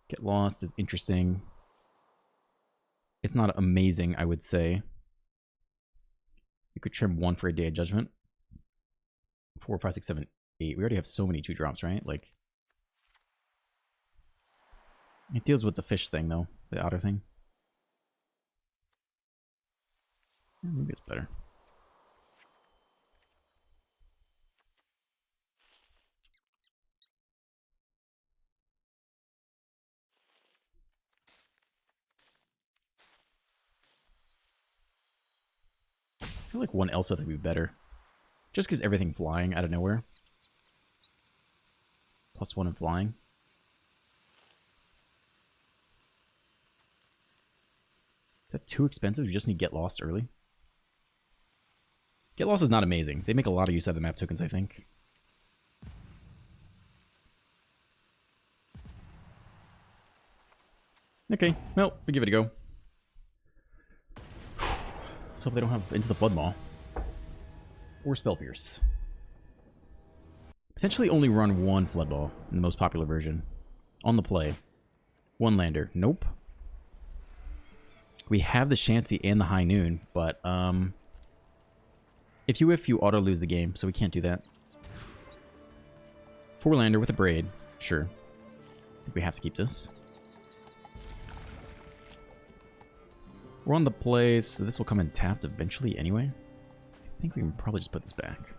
Get Lost is interesting. It's not amazing, I would say. We could trim 1 for a Day of Judgment. 4, 5, 6, 7, 8. We already have so many 2-drops, right? Like, it deals with the fish thing, though. The otter thing. Maybe it's better. I feel like one Elspeth would be better. Just because everything flying out of nowhere. +1 in flying. Is that too expensive? You just need Get Lost early. Get Lost is not amazing. They make a lot of use of the map tokens, I think. Okay, well, we give it a go. Let's hope they don't have Into the Flood Maw. Or Spell Pierce. Potentially only run 1 Flood Ball in the most popular version. On the play. 1 lander. Nope. We have the Shanty and the High Noon, but if you auto lose the game, so we can't do that. 4 lander with a Braid. Sure. I think we have to keep this. We're on the play, so this will come in tapped eventually anyway. I think we can probably just put this back.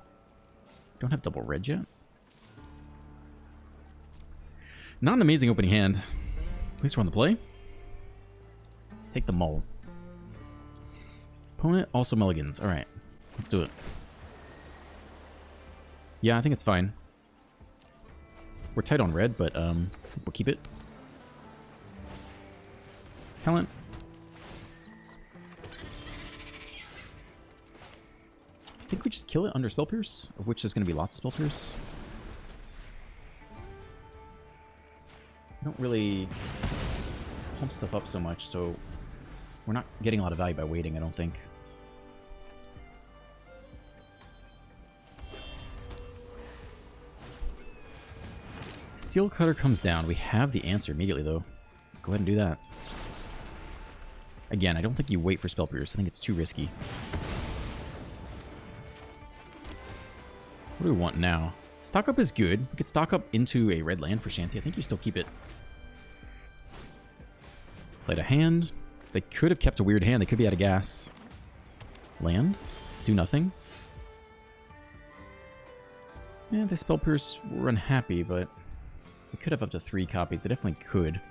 Don't have double red yet. Not an amazing opening hand. At least we're on the play. Take the mull. Opponent also mulligans. Alright, let's do it. Yeah, I think it's fine. We're tight on red, but we'll keep it. Talent. I think we just kill it under Spell Pierce, of which there's going to be lots of Spell Pierce. I don't really pump stuff up so much, so we're not getting a lot of value by waiting, I don't think. Steel Cutter comes down. We have the answer immediately, though. Let's go ahead and do that. Again, I don't think you wait for Spell Pierce. I think it's too risky. What do we want now? Stock up is good. We could stock up into a red land for Shanty. I think you still keep it. Sleight of hand. They could have kept a weird hand. They could be out of gas. Land. Do nothing. Yeah, the Spell Pierce were unhappy, but they could have up to 3 copies. They definitely could.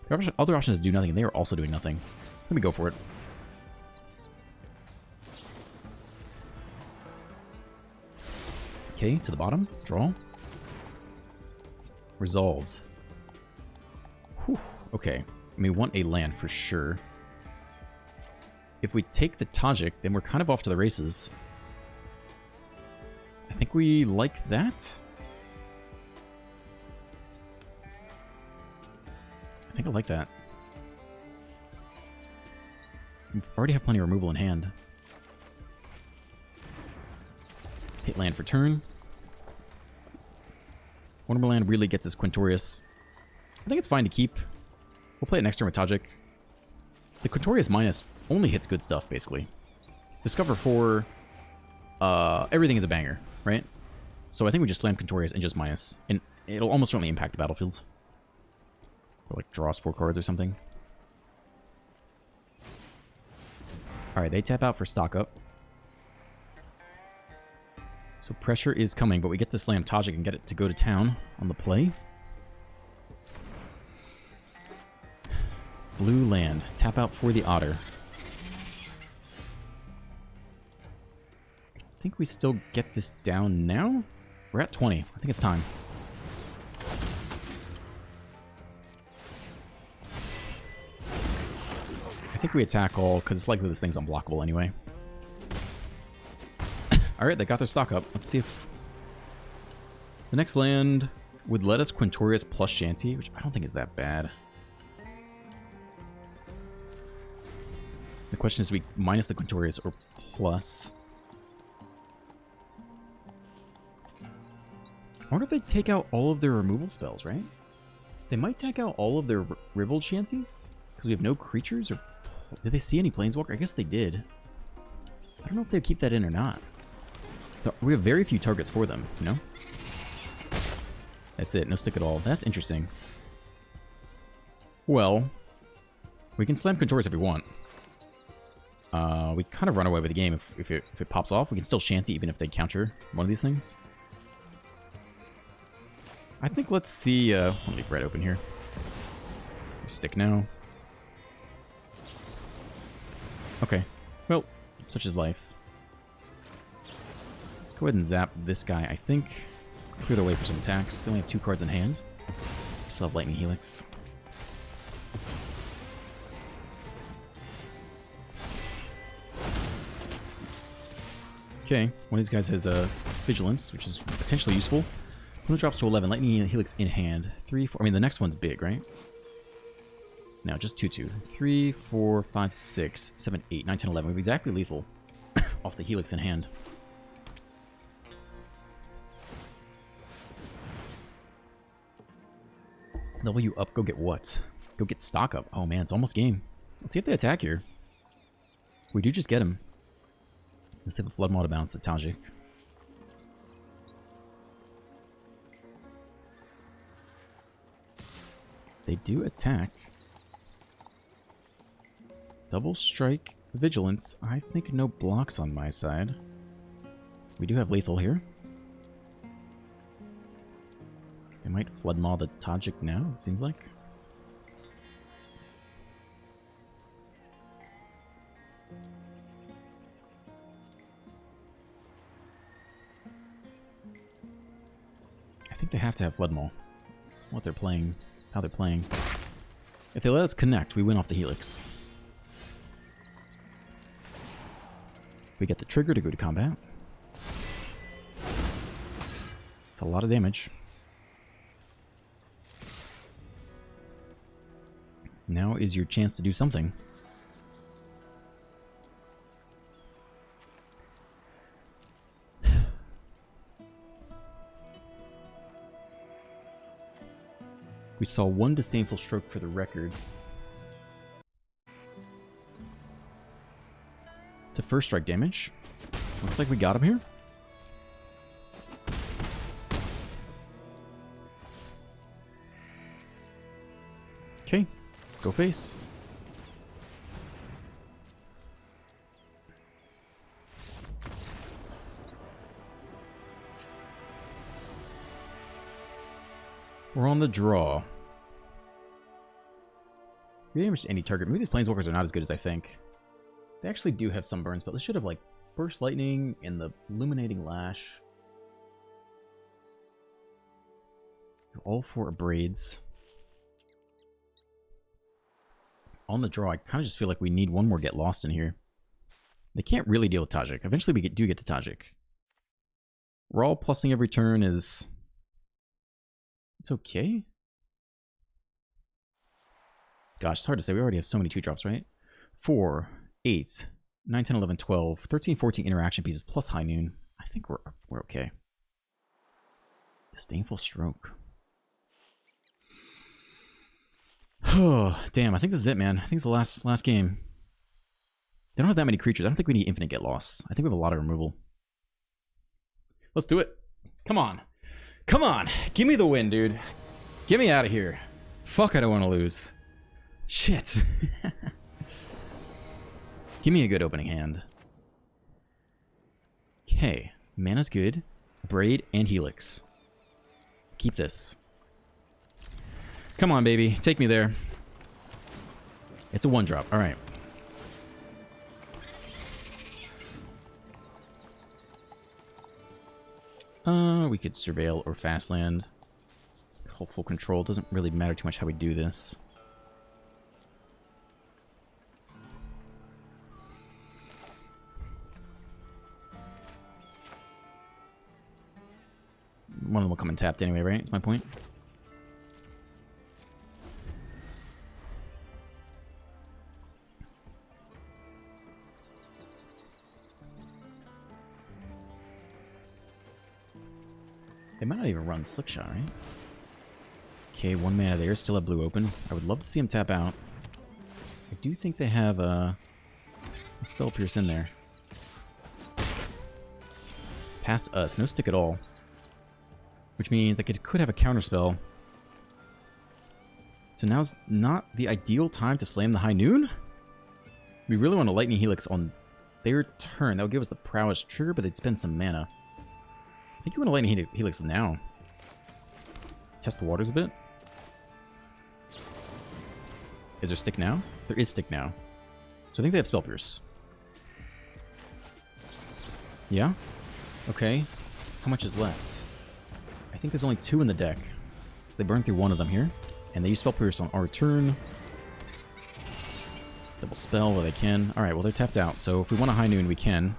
The other option is do nothing, and they are also doing nothing. Let me go for it. Okay, to the bottom. Draw. Resolves. Whew. Okay. We want a land for sure. If we take the Tajik, then we're kind of off to the races. I think we like that. I think I like that. We already have plenty of removal in hand. Hit land for turn. One more land really gets us Quintorius. I think it's fine to keep. We'll play it next turn with Tajik. The Quintorius minus only hits good stuff, basically. Discover 4. Everything is a banger, right? So I think we just slam Quintorius and just minus. And it'll almost certainly impact the battlefield. Or like draws 4 cards or something. Alright, they tap out for stock up. So pressure is coming, but we get to slam Tajik and get it to go to town on the play. Blue land. Tap out for the otter. I think we still get this down now? We're at 20. I think it's time. I think we attack all, because it's likely this thing's unblockable anyway. Alright, they got their stock up. Let's see if the next land would let us Quintorius plus Shanty, which I don't think is that bad. The question is, do we minus the Quintorius or plus? I wonder if they take out all of their removal spells, right? They might take out all of their Ribbled Shanties? Because we have no creatures? Or did they see any Planeswalker? I guess they did. I don't know if they'll keep that in or not. We have very few targets for them, you know? That's it, no stick at all. That's interesting. Well, we can slam Contours if we want. We kind of run away with the game if it pops off. We can still shanty even if they counter one of these things. I think let's see... I'll leave red open here. Stick now. Okay. Well, such is life. Let's go ahead and zap this guy, I think. Clear the way for some attacks. They only have 2 cards in hand. Still have Lightning Helix. Okay, one of these guys has Vigilance, which is potentially useful. When it drops to 11, Lightning Helix in hand. 3, 4... I mean, the next one's big, right? No, just 2-2. 3, 4, 5, 6, 7, 8, 9, 10, 11. We have exactly lethal off the Helix in hand. Level you up, go get what? Go get stock up. Oh man, it's almost game. Let's see if they attack here. We do just get him. Let's have a Flood Maw to bounce the Tajik. They do attack. Double Strike, Vigilance. I think no blocks on my side. We do have lethal here. They might Flood Maw the Tajik now, it seems like. I think they have to have Flood Maw. That's what they're playing, how they're playing. If they let us connect, we win off the Helix. We get the trigger to go to combat. It's a lot of damage. Now is your chance to do something. We saw one disdainful stroke for the record. To first strike damage. Looks like we got him here. Okay, go face. We're on the draw. We damage to any target. Maybe these planeswalkers are not as good as I think. They actually do have some burns, but they should have like Burst Lightning and the Illuminating Lash. All 4 Braids. On the draw, I kind of just feel like we need one more Get Lost in here. They can't really deal with Tajik. Eventually we do get to Tajik. Raw plussing every turn is... It's okay. Gosh, it's hard to say. We already have so many 2-drops, right? 4, 8, 9, 10, 11, 12, 13, 14 interaction pieces plus High Noon. I think we're okay. Disdainful Stroke. Oh, damn. I think this is it, man. I think it's the last game. They don't have that many creatures. I don't think we need infinite Get Lost. I think we have a lot of removal. Let's do it. Come on. Come on. Give me the win, dude. Get me out of here. Fuck, I don't want to lose. Shit. Give me a good opening hand. Okay. Mana's good. Braid and Helix. Keep this. Come on, baby. Take me there. It's a 1-drop. All right. We could Surveil or Fastland. Full control. Doesn't really matter too much how we do this. One of them will come and tapped anyway, right? That's my point. They might not even run Slick Shot, right? Okay, 1 mana there. Still have blue open. I would love to see him tap out. I do think they have a Spell Pierce in there. past us. No stick at all. Which means like it could have a counterspell. So now's not the ideal time to slam the High Noon? We really want a Lightning Helix on their turn. That would give us the Prowess trigger, but they'd spend some mana. I think you want a Lightning Helix now. Test the waters a bit. Is there stick now? There is stick now. So I think they have Spell Pierce. Yeah? Okay. How much is left? I think there's only 2 in the deck. So they burn through 1 of them here. And they use Spell Pierce on our turn. Double spell where they can. Alright, well they're tapped out. So if we want a High Noon, we can.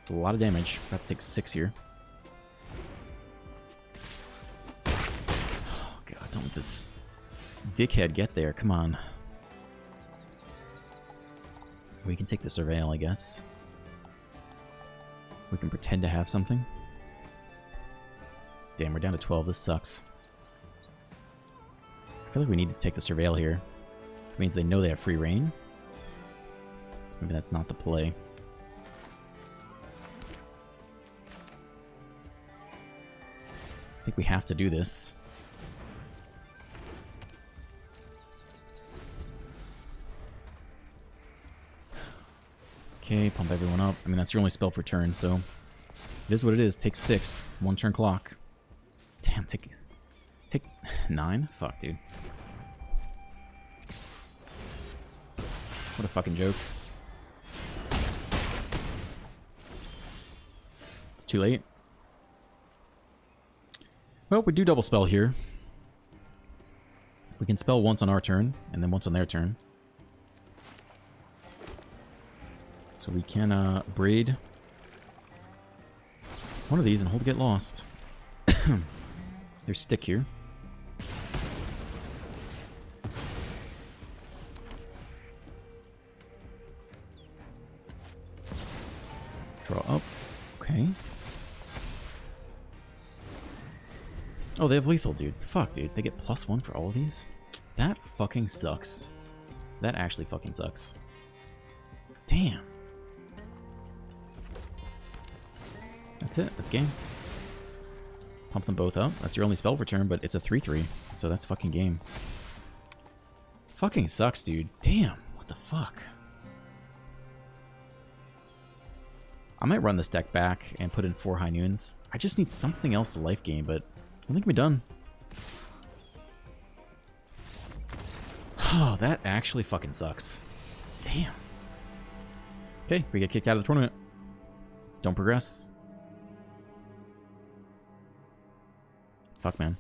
It's a lot of damage. About to take 6 here. Oh god, don't let this dickhead get there. Come on. We can take the Surveil, I guess. We can pretend to have something. Damn, we're down to 12. This sucks. I feel like we need to take the Surveil here. It means they know they have free reign. So maybe that's not the play. I think we have to do this. Okay, pump everyone up. I mean, that's your only spell per turn, so it is what it is. Take 6. 1 turn clock. Damn, take 9? Fuck, dude. What a fucking joke. It's too late. Well, we do double spell here. We can spell once on our turn, and then once on their turn. So we can braid one of these and hold to get lost. There's stick here. Draw up. Okay. Oh, they have lethal, dude. Fuck, dude. They get +1 for all of these? That fucking sucks. That actually fucking sucks. Damn. That's it. That's game. Pump them both up. That's your only spell per turn, but it's a 3/3. So that's fucking game. Fucking sucks, dude. Damn. What the fuck? I might run this deck back and put in 4 High Noons. I just need something else to life gain, but I think we're done. Oh, that actually fucking sucks. Damn. Okay, we get kicked out of the tournament. Don't progress. Fuck, man.